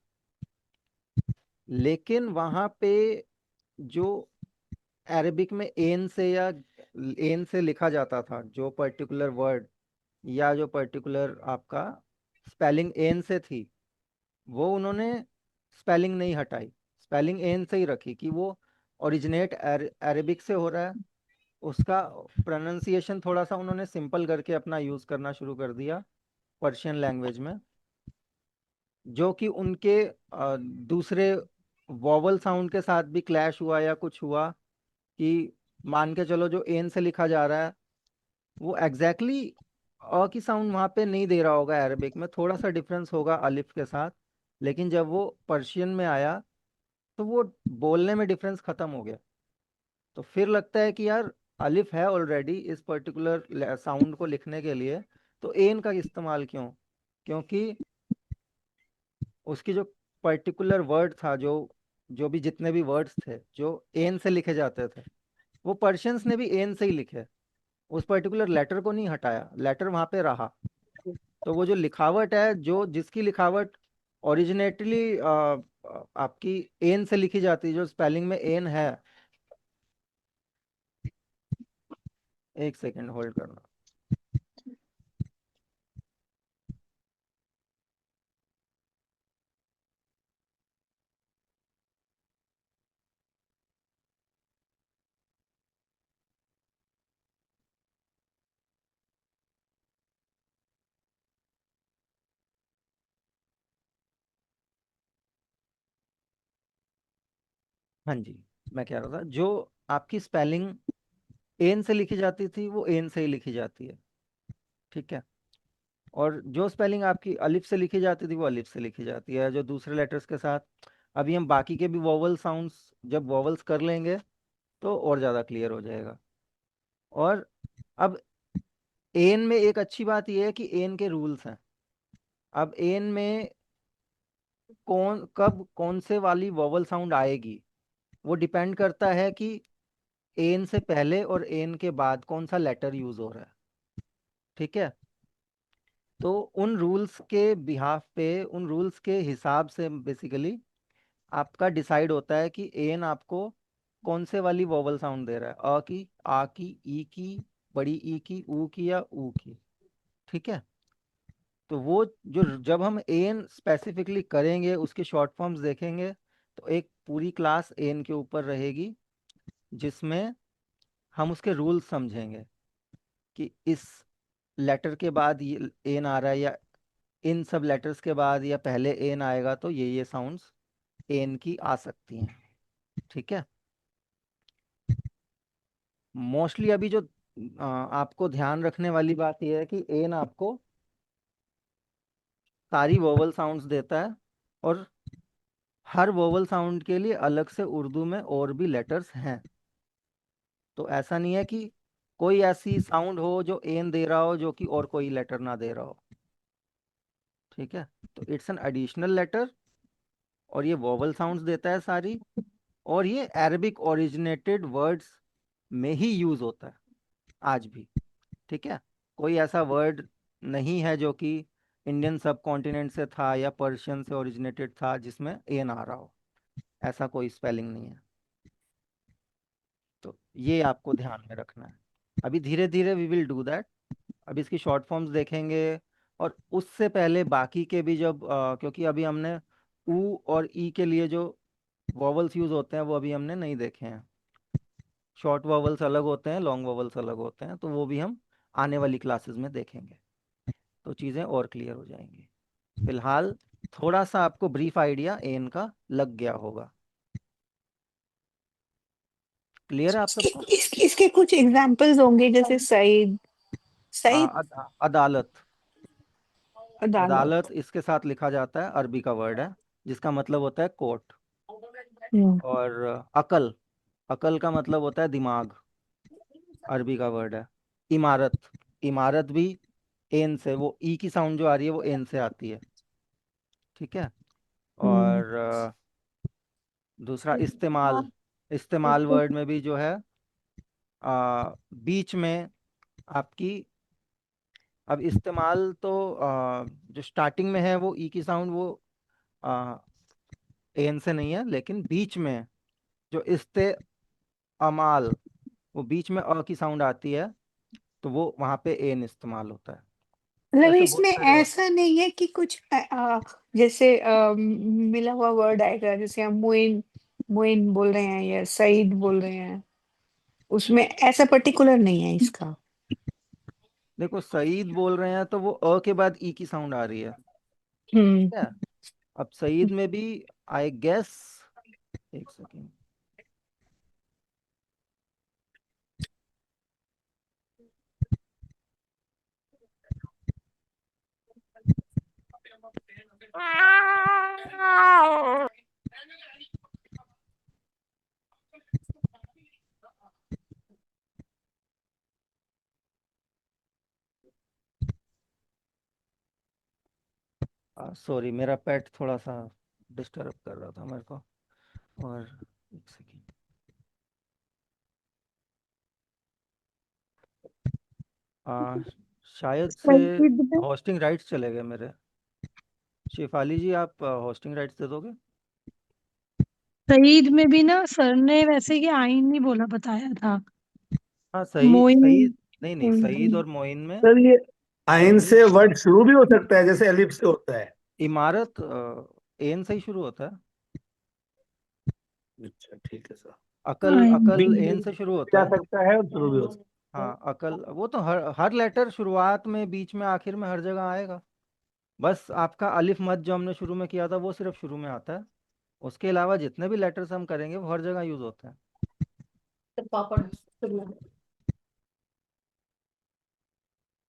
लेकिन वहाँ पे जो अरबिक में एन से या एन से लिखा जाता था, जो पर्टिकुलर वर्ड या जो पर्टिकुलर आपका स्पेलिंग एन से थी, वो उन्होंने स्पेलिंग नहीं हटाई, स्पेलिंग एन से ही रखी कि वो ओरिजिनेट अरबिक से हो रहा है। उसका प्रोनाउंसिएशन थोड़ा सा उन्होंने सिंपल करके अपना यूज़ करना शुरू कर दिया पर्शियन लैंग्वेज में, जो कि उनके दूसरे वॉवल साउंड के साथ भी क्लैश हुआ या कुछ हुआ। कि मान के चलो जो एन से लिखा जा रहा है वो एग्जैक्टली अ की साउंड वहाँ पे नहीं दे रहा होगा, अरबिक में थोड़ा सा डिफरेंस होगा अलिफ के साथ। लेकिन जब वो पर्शियन में आया तो वो बोलने में डिफरेंस खत्म हो गया। तो फिर लगता है कि यार अलिफ है ऑलरेडी इस पर्टिकुलर साउंड को लिखने के लिए, तो एन का इस्तेमाल क्यों? क्योंकि उसकी जो पर्टिकुलर वर्ड था, जो जो भी जितने भी वर्ड्स थे जो एन से लिखे जाते थे, वो पर्शियंस ने भी एन से ही लिखे। उस पर्टिकुलर लेटर को नहीं हटाया, लेटर वहां पे रहा। तो वो जो लिखावट है, जो जिसकी लिखावट ओरिजिनेटली आपकी एन से लिखी जाती है, जो स्पेलिंग में एन है। एक सेकेंड होल्ड करना। हाँ जी, मैं कह रहा था जो आपकी स्पेलिंग एन से लिखी जाती थी वो एन से ही लिखी जाती है, ठीक है। और जो स्पेलिंग आपकी अलिफ से लिखी जाती थी वो अलिफ से लिखी जाती है, जो दूसरे लेटर्स के साथ। अभी हम बाकी के भी वोवल साउंड्स जब वोवल्स कर लेंगे तो और ज़्यादा क्लियर हो जाएगा। और अब एन में एक अच्छी बात यह है कि एन के रूल्स हैं। अब एन में कब कौन से वाली वोवल साउंड आएगी वो डिपेंड करता है कि एन से पहले और एन के बाद कौन सा लेटर यूज हो रहा है, ठीक है। तो उन रूल्स के बिहाफ पे, उन रूल्स के हिसाब से बेसिकली आपका डिसाइड होता है कि एन आपको कौन से वाली वोवल साउंड दे रहा है, अ की, आ की, ई की, बड़ी ई की, ऊ की या ऊ की, ठीक है। तो वो जो जब हम एन स्पेसिफिकली करेंगे उसके शॉर्ट फॉर्म्स देखेंगे, तो एक पूरी क्लास एन के ऊपर रहेगी जिसमें हम उसके रूल्स समझेंगे कि इस लेटर के बाद ये एन आ रहा है, या इन सब लेटर्स के बाद या पहले एन आएगा तो ये साउंड्स एन की आ सकती हैं। ठीक है। मोस्टली अभी जो आपको ध्यान रखने वाली बात यह है कि एन आपको सारी वोवल साउंड्स देता है, और हर वोवल साउंड के लिए अलग से उर्दू में और भी लेटर्स हैं। तो ऐसा नहीं है कि कोई ऐसी साउंड हो जो एन दे रहा हो जो कि और कोई लेटर ना दे रहा हो। ठीक है। तो इट्स एन एडिशनल लेटर, और ये वोवल साउंड्स देता है सारी, और ये अरबिक ओरिजिनेटेड वर्ड्स में ही यूज होता है आज भी। ठीक है। कोई ऐसा वर्ड नहीं है जो कि इंडियन सब कॉन्टिनेंट से था या पर्शियन से ओरिजिनेटेड था जिसमें एन आ रहा हो। ऐसा कोई स्पेलिंग नहीं है। तो ये आपको ध्यान में रखना है। अभी धीरे धीरे वी विल डू दैट। अभी इसकी शॉर्ट फॉर्म्स देखेंगे, और उससे पहले बाकी के भी जब क्योंकि अभी हमने ऊ और ई के लिए जो वॉवल्स यूज होते हैं वो अभी हमने नहीं देखे हैं। शॉर्ट वॉवल्स अलग होते हैं, लॉन्ग वॉवल्स अलग होते हैं, तो वो भी हम आने वाली क्लासेस में देखेंगे, तो चीज़ें और क्लियर हो जाएंगी। फिलहाल थोड़ा सा आपको ब्रीफ आइडिया एन का लग गया होगा। क्लियर है आप इसके सबको? इसके कुछ एग्जांपल्स होंगे जैसे सईद, सईद, अदालत। अदालत। अदालत इसके साथ लिखा जाता है, अरबी का वर्ड है जिसका मतलब होता है कोर्ट। हम्म, और अकल, अकल का मतलब होता है दिमाग, अरबी का वर्ड है। इमारत, इमारत भी एन से, वो ई की साउंड जो आ रही है वो एन से आती है। ठीक है। हम्म, और दूसरा इस्तेमाल, इस्तेमाल वर्ड में भी जो है बीच में आपकी, अब इस्तेमाल तो जो स्टार्टिंग में है वो ई की साउंड वो एन से नहीं है, लेकिन बीच में जो अमाल, वो बीच में अ की साउंड आती है, तो वो वहाँ पे एन इस्तेमाल होता है। तो मतलब ऐसे बहुत इसमें सारे और। ऐसा नहीं है कि कुछ जैसे मिला हुआ वर्ड आएगा, जैसे हम मोइन, मोइन बोल रहे हैं या सईद बोल रहे हैं, उसमें ऐसा पर्टिकुलर नहीं है इसका। देखो सईद बोल रहे हैं तो वो अ के बाद ई की साउंड आ रही है। हम्म, ठीक है। अब सईद में भी आई गेस, एक सेकेंड, सॉरी मेरा पेट थोड़ा सा डिस्टर्ब कर रहा था मेरे को। और एक सेकेंड, आ, शायद से सईद में, होस्टिंग राइट्स चले गए मेरे। शेफाली जी आप होस्टिंग राइट्स दे दोगे? सईद में भी ना सर ने वैसे ही आइन नहीं बोला, बताया था। हाँ सही, मोइन सईद, नहीं नहीं, सईद हम्म, और मोइन में सर ये आइन पहली से वर्ड शुरू भी हो सकता है जैसे एलिफ से होता है। इमारत एन से ही शुरू होता है। अच्छा ठीक है सर। अकल, आइन बी अकल एन से शुरू जा होता है। सकता है और शुरू भी हो सकता हाँ अकल, वो तो हर हर लेटर शुरुआत में, बीच में, आखिर में, हर जगह आएगा। बस आपका अलिफ मद जो हमने शुरू में किया था वो सिर्फ शुरू में आता है। उसके अलावा जितने भी लेटर्स हम करेंगे वो हर जगह यूज होते हैं।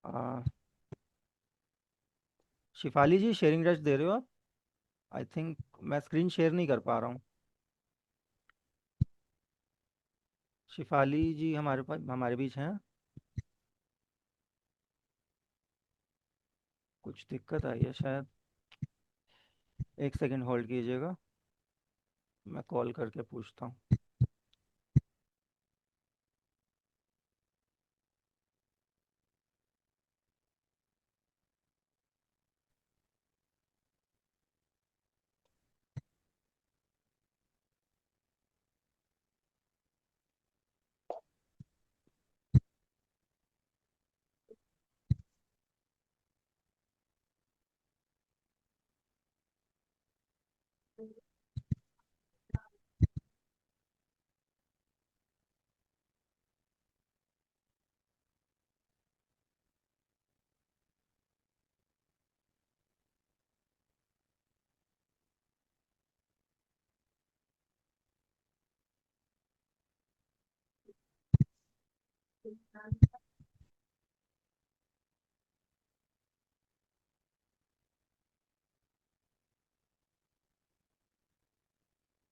आ, शिफाली जी शेयरिंग रेस्ट दे रहे हो आप? आई थिंक मैं स्क्रीन शेयर नहीं कर पा रहा हूँ। शिफाली जी हमारे पास, हमारे बीच हैं? कुछ दिक्कत आई है शायद। एक सेकंड होल्ड कीजिएगा, मैं कॉल करके पूछता हूँ।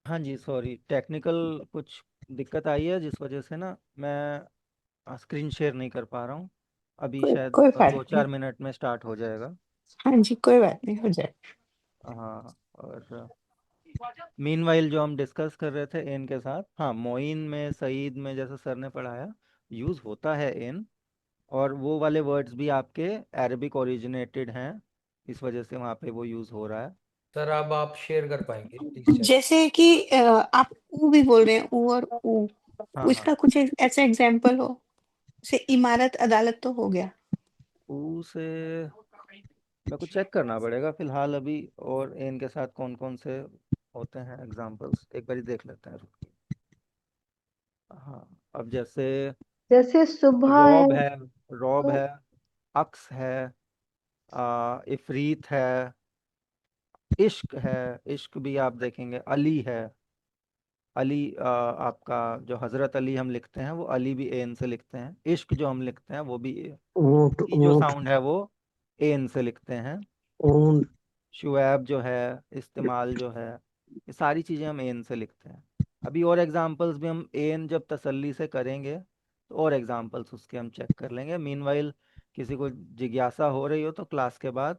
हाँ जी, सॉरी, टेक्निकल कुछ दिक्कत आई है जिस वजह से ना मैं स्क्रीन शेयर नहीं कर पा रहा हूँ। अभी कोई शायद कोई बात दो नहीं। चार मिनट में स्टार्ट हो जाएगा। हाँ जी, कोई बात नहीं, हो जाए। हाँ, और मीनवाइल जो हम डिस्कस कर रहे थे एन के साथ, हाँ, मोइन में, सईद में, जैसे सर ने पढ़ाया, यूज़ होता है एन। और वो वाले वर्ड्स भी आपके अरबिक ओरिजिनेटेड हैं, इस वजह से वहाँ पे वो यूज़ हो रहा है। सर अब आप शेयर कर पाएंगे प्लीज चैट। जैसे कि आप ऊ भी बोल रहे हैं, ऊ और ऊ, हाँ हाँ, उसका कुछ ऐसा एग्जाम्पल हो, जैसे इमारत अदालत तो हो गया। ऊ से मेरे को चेक करना पड़ेगा फिलहाल अभी, और एन के साथ कौन कौन से होते हैं एग्जांपल्स, एक बार देख लेते हैं, रुकिए। हाँ, अब जैसे जैसे सुबह है रौब है, रौब तो है, अक्स है, इफरीत है, इश्क है, इश्क भी आप देखेंगे, अली है, अली, आपका जो हजरत अली हम लिखते हैं वो अली भी एन से लिखते हैं, इश्क जो हम लिखते हैं वो भी ऊंट ई जो ऊंट साउंड है वो एन से लिखते हैं। ऊंट। शुएब जो है, इस्तेमाल जो है, ये सारी चीज़ें हम एन से लिखते हैं। अभी और एग्जांपल्स भी हम एन जब तसल्ली से करेंगे तो और एग्जांपल्स उसके हम चेक कर लेंगे। मीनवाइल किसी को जिज्ञासा हो रही हो तो क्लास के बाद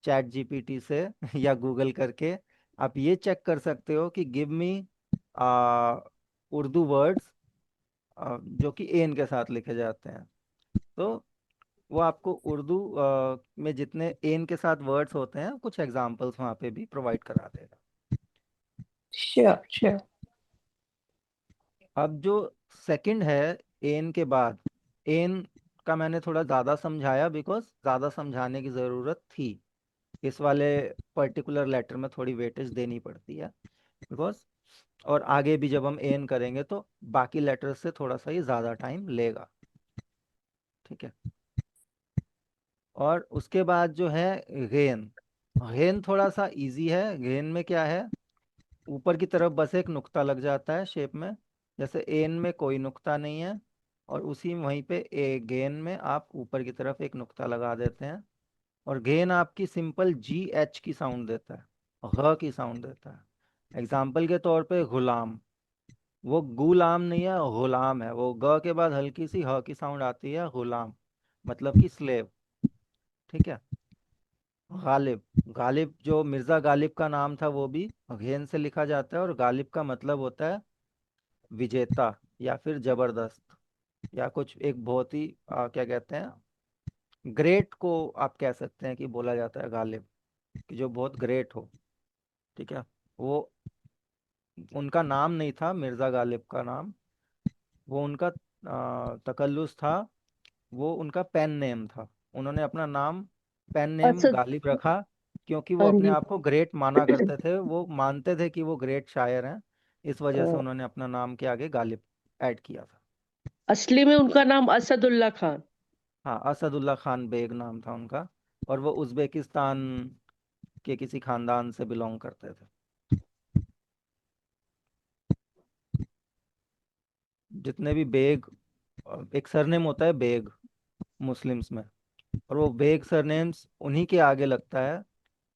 चैट जीपीटी से या गूगल करके आप ये चेक कर सकते हो कि गिव मी उर्दू वर्ड्स जो कि एन के साथ लिखे जाते हैं। तो वो आपको उर्दू में जितने एन के साथ वर्ड्स होते हैं कुछ एग्जांपल्स वहाँ पे भी प्रोवाइड करा देगा। Sure sure. अब जो सेकंड है एन के बाद, एन का मैंने थोड़ा ज़्यादा समझाया बिकॉज ज़्यादा समझाने की ज़रूरत थी। इस वाले पर्टिकुलर लेटर में थोड़ी वेटेज देनी पड़ती है बिकॉज, और आगे भी जब हम एन करेंगे तो बाकी लेटर से थोड़ा सा ये ज़्यादा टाइम लेगा। ठीक है। और उसके बाद जो है गेन, गेन थोड़ा सा इजी है। गेन में क्या है, ऊपर की तरफ बस एक नुक्ता लग जाता है शेप में, जैसे एन में कोई नुक्ता नहीं है, और उसी वहीं पे ए गेन में आप ऊपर की तरफ एक नुक्ता लगा देते हैं। और गेन आपकी सिंपल जी एच की साउंड देता है, ह की साउंड देता है। एग्जाम्पल के तौर पे गुलाम, वो गुलाम नहीं है, गुलाम है। वो ग के बाद हल्की सी ह की साउंड आती है, गुलाम मतलब कि स्लेव। ठीक है। गालिब, गालिब जो मिर्जा गालिब का नाम था वो भी घेन से लिखा जाता है, और गालिब का मतलब होता है विजेता या फिर जबरदस्त, या कुछ एक बहुत ही क्या कहते हैं, ग्रेट को आप कह सकते हैं कि बोला जाता है गालिब, कि जो बहुत ग्रेट हो। ठीक है। वो उनका नाम नहीं था मिर्जा गालिब का नाम, वो उनका तकल्लुस था, वो उनका पेन नेम था। उन्होंने अपना नाम पेन नेम असद। गालिब रखा क्योंकि वो हाँ अपने जी। आप को ग्रेट माना करते थे, वो मानते थे कि वो ग्रेट शायर हैं, इस वजह से अ, उन्होंने अपना नाम के आगे गालिब ऐड किया था। असली में उनका नाम असदुल्ला खान। हाँ, असदुल्ला खान बेग नाम था उनका, और वो उज़्बेकिस्तान के किसी खानदान से बिलोंग करते थे। जितने भी बेग, एक सरनेम होता है बेग मुस्लिम्स में, और वो बेग सरनेम्स उन्हीं के आगे लगता है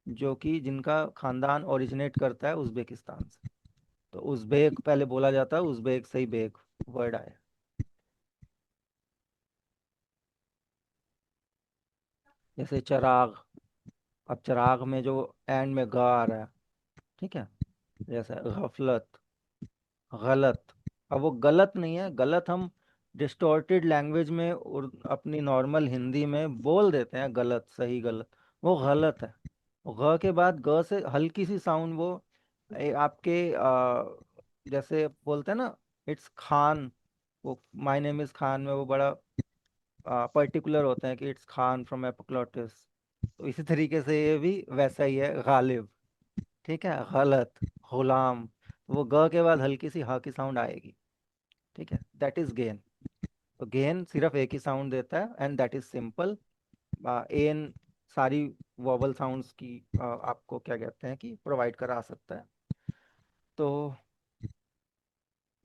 जो कि जिनका खानदान ओरिजिनेट करता है उज़्बेकिस्तान से। तो उज़्बेक पहले बोला जाता है, उज़्बेक से ही बेग वर्ड आया। जैसे चराग, अब चराग में जो एंड में ग आ रहा है, ठीक है, जैसे गफलत, गलत। अब वो गलत नहीं है, गलत हम डिस्टॉर्टेड लैंग्वेज में अपनी नॉर्मल हिंदी में बोल देते हैं गलत, सही गलत, वो गलत है। ग के बाद ग से हल्की सी साउंड वो आपके जैसे बोलते हैं ना, इट्स खान, वो माय नेम इज खान में वो बड़ा पर्टिकुलर होते हैं कि इट्स खान फ्रॉम एपोक्लोटिस। तो इसी तरीके से ये भी वैसा ही है, गालिब। ठीक है। गलत, गुलाम, वो ग के बाद हल्की सी ह की साउंड आएगी। ठीक है, दैट इज गेन। तो गेन सिर्फ एक ही साउंड देता है एंड दैट इज सिंपल। एन सारी वोवल साउंड्स की आपको क्या कहते हैं कि प्रोवाइड करा सकता है। तो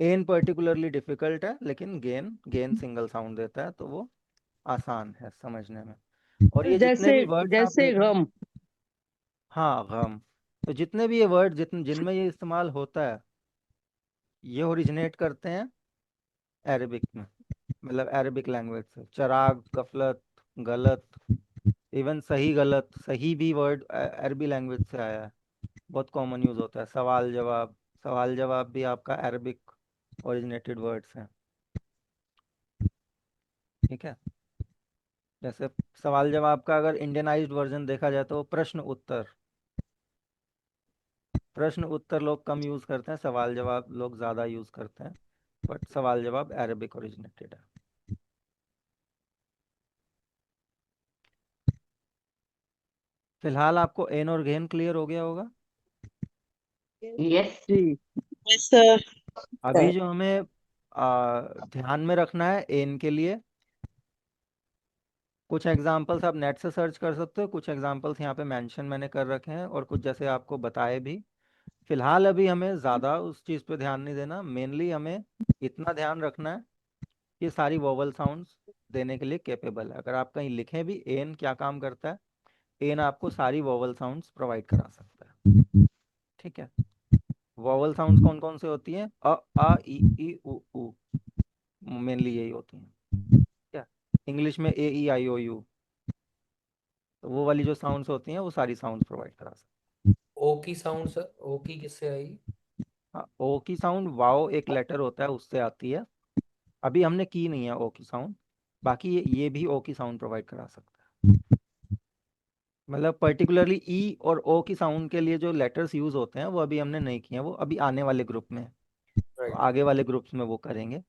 एन पर्टिकुलरली डिफिकल्ट है, लेकिन गेन गेन सिंगल साउंड देता है, तो वो आसान है समझने में। और ये जितने भी जैसे वर्ड्स आप जैसे देख रहे हैं, गम। हाँ गम, तो जितने भी ये वर्ड जिनमें ये इस्तेमाल होता है, ये ओरिजिनेट करते हैं अरेबिक में, मतलब अरेबिक लैंग्वेज से। चराग, गफलत, गलत, इवन सही गलत, सही भी वर्ड अरबी लैंग्वेज से आया है, बहुत कॉमन यूज होता है। सवाल जवाब, सवाल जवाब भी आपका अरबिक ओरिजिनेटेड वर्ड्स हैं। ठीक है, जैसे सवाल जवाब का अगर इंडियनाइज्ड वर्जन देखा जाए तो प्रश्न उत्तर, प्रश्न उत्तर लोग कम यूज करते हैं, सवाल जवाब लोग ज्यादा यूज करते हैं, बट सवाल जवाब अरबिक ओरिजिनेटेड है। फिलहाल आपको एन और गेन क्लियर हो गया होगा। यस। जी। Yes sir. अभी जो हमें ध्यान में रखना है एन के लिए, कुछ एग्जांपल्स आप नेट से सर्च कर सकते हो, कुछ एग्जांपल्स यहाँ पे मेंशन मैंने कर रखे हैं, और कुछ जैसे आपको बताए भी। फिलहाल अभी हमें ज़्यादा उस चीज़ पे ध्यान नहीं देना, मेनली हमें इतना ध्यान रखना है कि सारी वोवल साउंड्स देने के लिए कैपेबल है। अगर आप कहीं लिखें भी एन क्या काम करता है, एन आपको सारी वोवल साउंड्स प्रोवाइड करा सकता है। ठीक है, वोवल साउंड्स कौन कौन से होती हैं? अ, आ, ई उ, मेनली यही होती हैं। क्या इंग्लिश में ए ई आई ओ यू, तो वो वाली जो साउंड्स होती हैं वो सारी साउंड्स प्रोवाइड करा सकते ओ की साउंड सर, ओ की किससे आई? हैं। हाँ, ओ की साउंड वाओ एक लेटर होता है उससे आती है। अभी हमने की नहीं है ओ की साउंड, बाकी ये भी ओ की साउंड प्रोवाइड करा सकता है। मतलब पर्टिकुलरली ई और ओ की साउंड के लिए जो लेटर्स यूज होते हैं वो अभी हमने नहीं किए हैं, वो अभी आने वाले ग्रुप में है। तो राइट। आगे वाले ग्रुप्स में वो करेंगे।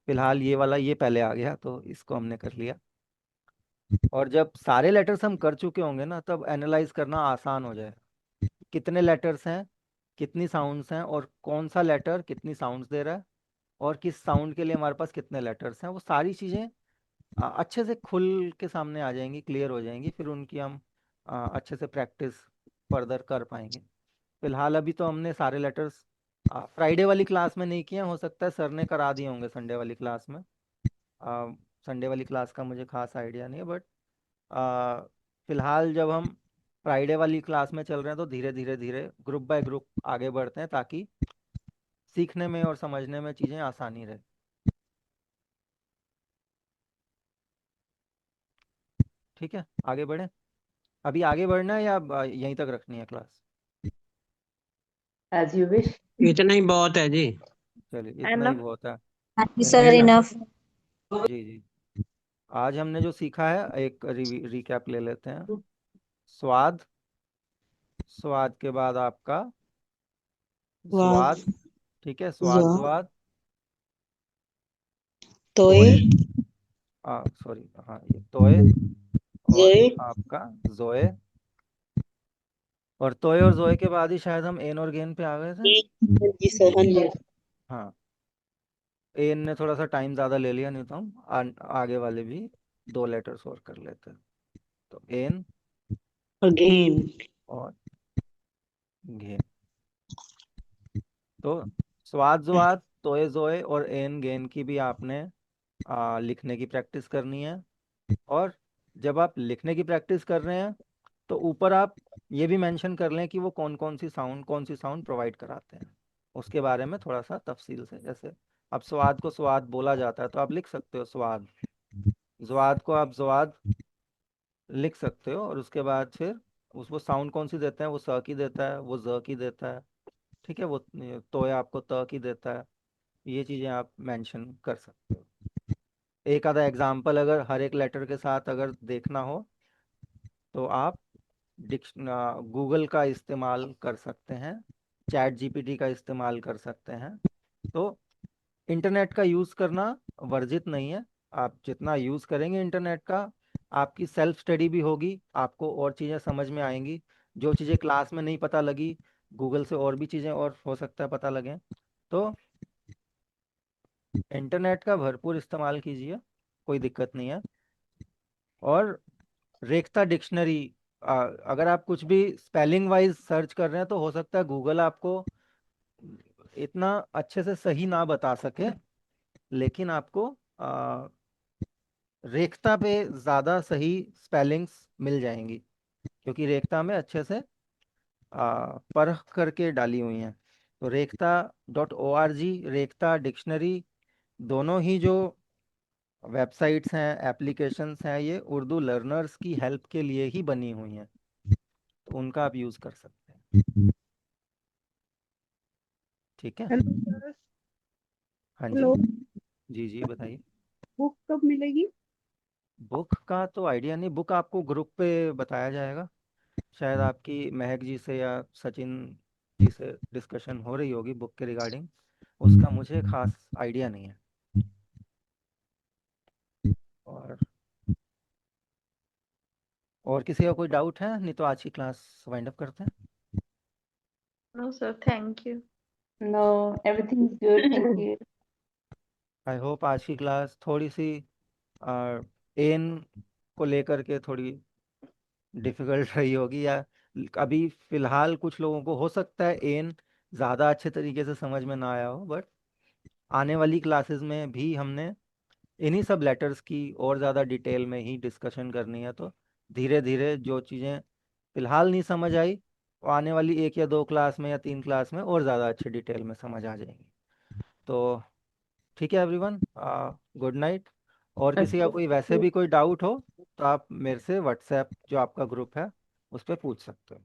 फिलहाल ये वाला ये पहले आ गया तो इसको हमने कर लिया। और जब सारे लेटर्स हम कर चुके होंगे ना, तब एनालाइज करना आसान हो जाएगा। कितने लेटर्स हैं, कितनी साउंड्स हैं, और कौन सा लेटर कितनी साउंड्स दे रहा है, और किस साउंड के लिए हमारे पास कितने लेटर्स हैं, वो सारी चीज़ें अच्छे से खुल के सामने आ जाएंगी, क्लियर हो जाएंगी। फिर उनकी हम अच्छे से प्रैक्टिस फर्दर कर पाएंगे। फिलहाल अभी तो हमने सारे लेटर्स फ्राइडे वाली क्लास में नहीं किए हैं, हो सकता है सर ने करा दिए होंगे संडे वाली क्लास में। संडे वाली क्लास का मुझे खास आइडिया नहीं है, बट फिलहाल जब हम फ्राइडे वाली क्लास में चल रहे हैं तो धीरे धीरे धीरे ग्रुप बाय ग्रुप आगे बढ़ते हैं, ताकि सीखने में और समझने में चीज़ें आसानी रहे। ठीक है, आगे बढ़ें। अभी आगे बढ़ना है या यहीं तक रखनी है क्लास? As you wish. इतना ही बहुत है जी। चलिए इतना ही बहुत है। सर चलिए, इनफ। जी जी, आज हमने जो सीखा है एक रिकैप ले लेते हैं। स्वाद, स्वाद के बाद आपका वाह। स्वाद, ठीक है, स्वाद ज्वाद, तोय। तोय, सॉरी हाँ ये तोय, और जय। आपका जोए। और तोय और जोए के बाद ही शायद हम एन और गेन पे आ गए थे। जी सर, हाँ जी। हाँ, एन ने थोड़ा सा टाइम ज़्यादा ले लिया, नहीं तो हम आगे वाले भी दो लेटर्स और कर लेते हैं। तो एन अगेन। और गेन, तो स्वाद ज्वाद, तोय जोए और एन गेन की भी आपने लिखने की प्रैक्टिस करनी है। और जब आप लिखने की प्रैक्टिस कर रहे हैं तो ऊपर आप ये भी मेंशन कर लें कि वो कौन सी साउंड प्रोवाइड कराते हैं, उसके बारे में थोड़ा सा तफसील से। जैसे अब स्वाद को स्वाद बोला जाता है तो आप लिख सकते हो स्वाद, ज्वाद को आप ज्वाद लिख सकते हो, और उसके बाद फिर वो साउंड कौन सी देते हैं, वो स की देता है, वो ज की देता है, ठीक है, वो तोय आपको त की देता है। ये चीज़ें आप मेंशन कर सकते हो। एक आधा एग्जाम्पल अगर हर एक लेटर के साथ अगर देखना हो तो आप गूगल का इस्तेमाल कर सकते हैं, चैट जीपीटी का इस्तेमाल कर सकते हैं। तो इंटरनेट का यूज़ करना वर्जित नहीं है। आप जितना यूज़ करेंगे इंटरनेट का, आपकी सेल्फ स्टडी भी होगी, आपको और चीज़ें समझ में आएंगी। जो चीज़ें क्लास में नहीं पता लगी, गूगल से और भी चीज़ें और हो सकता है पता लगें। तो इंटरनेट का भरपूर इस्तेमाल कीजिए, कोई दिक्कत नहीं है। और रेख्ता डिक्शनरी, अगर आप कुछ भी स्पेलिंग वाइज सर्च कर रहे हैं तो हो सकता है गूगल आपको इतना अच्छे से सही ना बता सके, लेकिन आपको रेखता पे ज़्यादा सही स्पेलिंग्स मिल जाएंगी, क्योंकि रेखता में अच्छे से परख करके डाली हुई हैं। तो रेखता.org, रेखता डिक्शनरी, दोनों ही जो वेबसाइट्स हैं, एप्लीकेशंस हैं, ये उर्दू लर्नर्स की हेल्प के लिए ही बनी हुई हैं, तो उनका आप यूज़ कर सकते हैं। ठीक है। Hello sir. हाँ जी हेलो, जी जी बताइए। बुक कब मिलेगी? बुक का तो आइडिया नहीं, बुक आपको ग्रुप पे बताया जाएगा। शायद आपकी महक जी से या सचिन जी से डिस्कशन हो रही होगी बुक के रिगार्डिंग, उसका मुझे खास आइडिया नहीं है। और किसी का कोई डाउट है? नहीं तो आज की क्लास वाइंड अप करते हैं। No, sir. Thank you. No, everything is good. Thank you. I hope आज की क्लास थोड़ी सी एन को लेकर के थोड़ी डिफिकल्ट रही होगी, या अभी फिलहाल कुछ लोगों को हो सकता है एन ज़्यादा अच्छे तरीके से समझ में ना आया हो, बट आने वाली क्लासेस में भी हमने इन्हीं सब लेटर्स की और ज़्यादा डिटेल में ही डिस्कशन करनी है। तो धीरे धीरे जो चीज़ें फिलहाल नहीं समझ आई, वो आने वाली 1 या 2 क्लास में या 3 क्लास में और ज़्यादा अच्छे डिटेल में समझ आ जाएंगी। तो ठीक है एवरीवन, गुड नाइट। और किसी का Okay. कोई वैसे भी कोई डाउट हो तो आप मेरे से व्हाट्सएप जो आपका ग्रुप है उस पर पूछ सकते हो।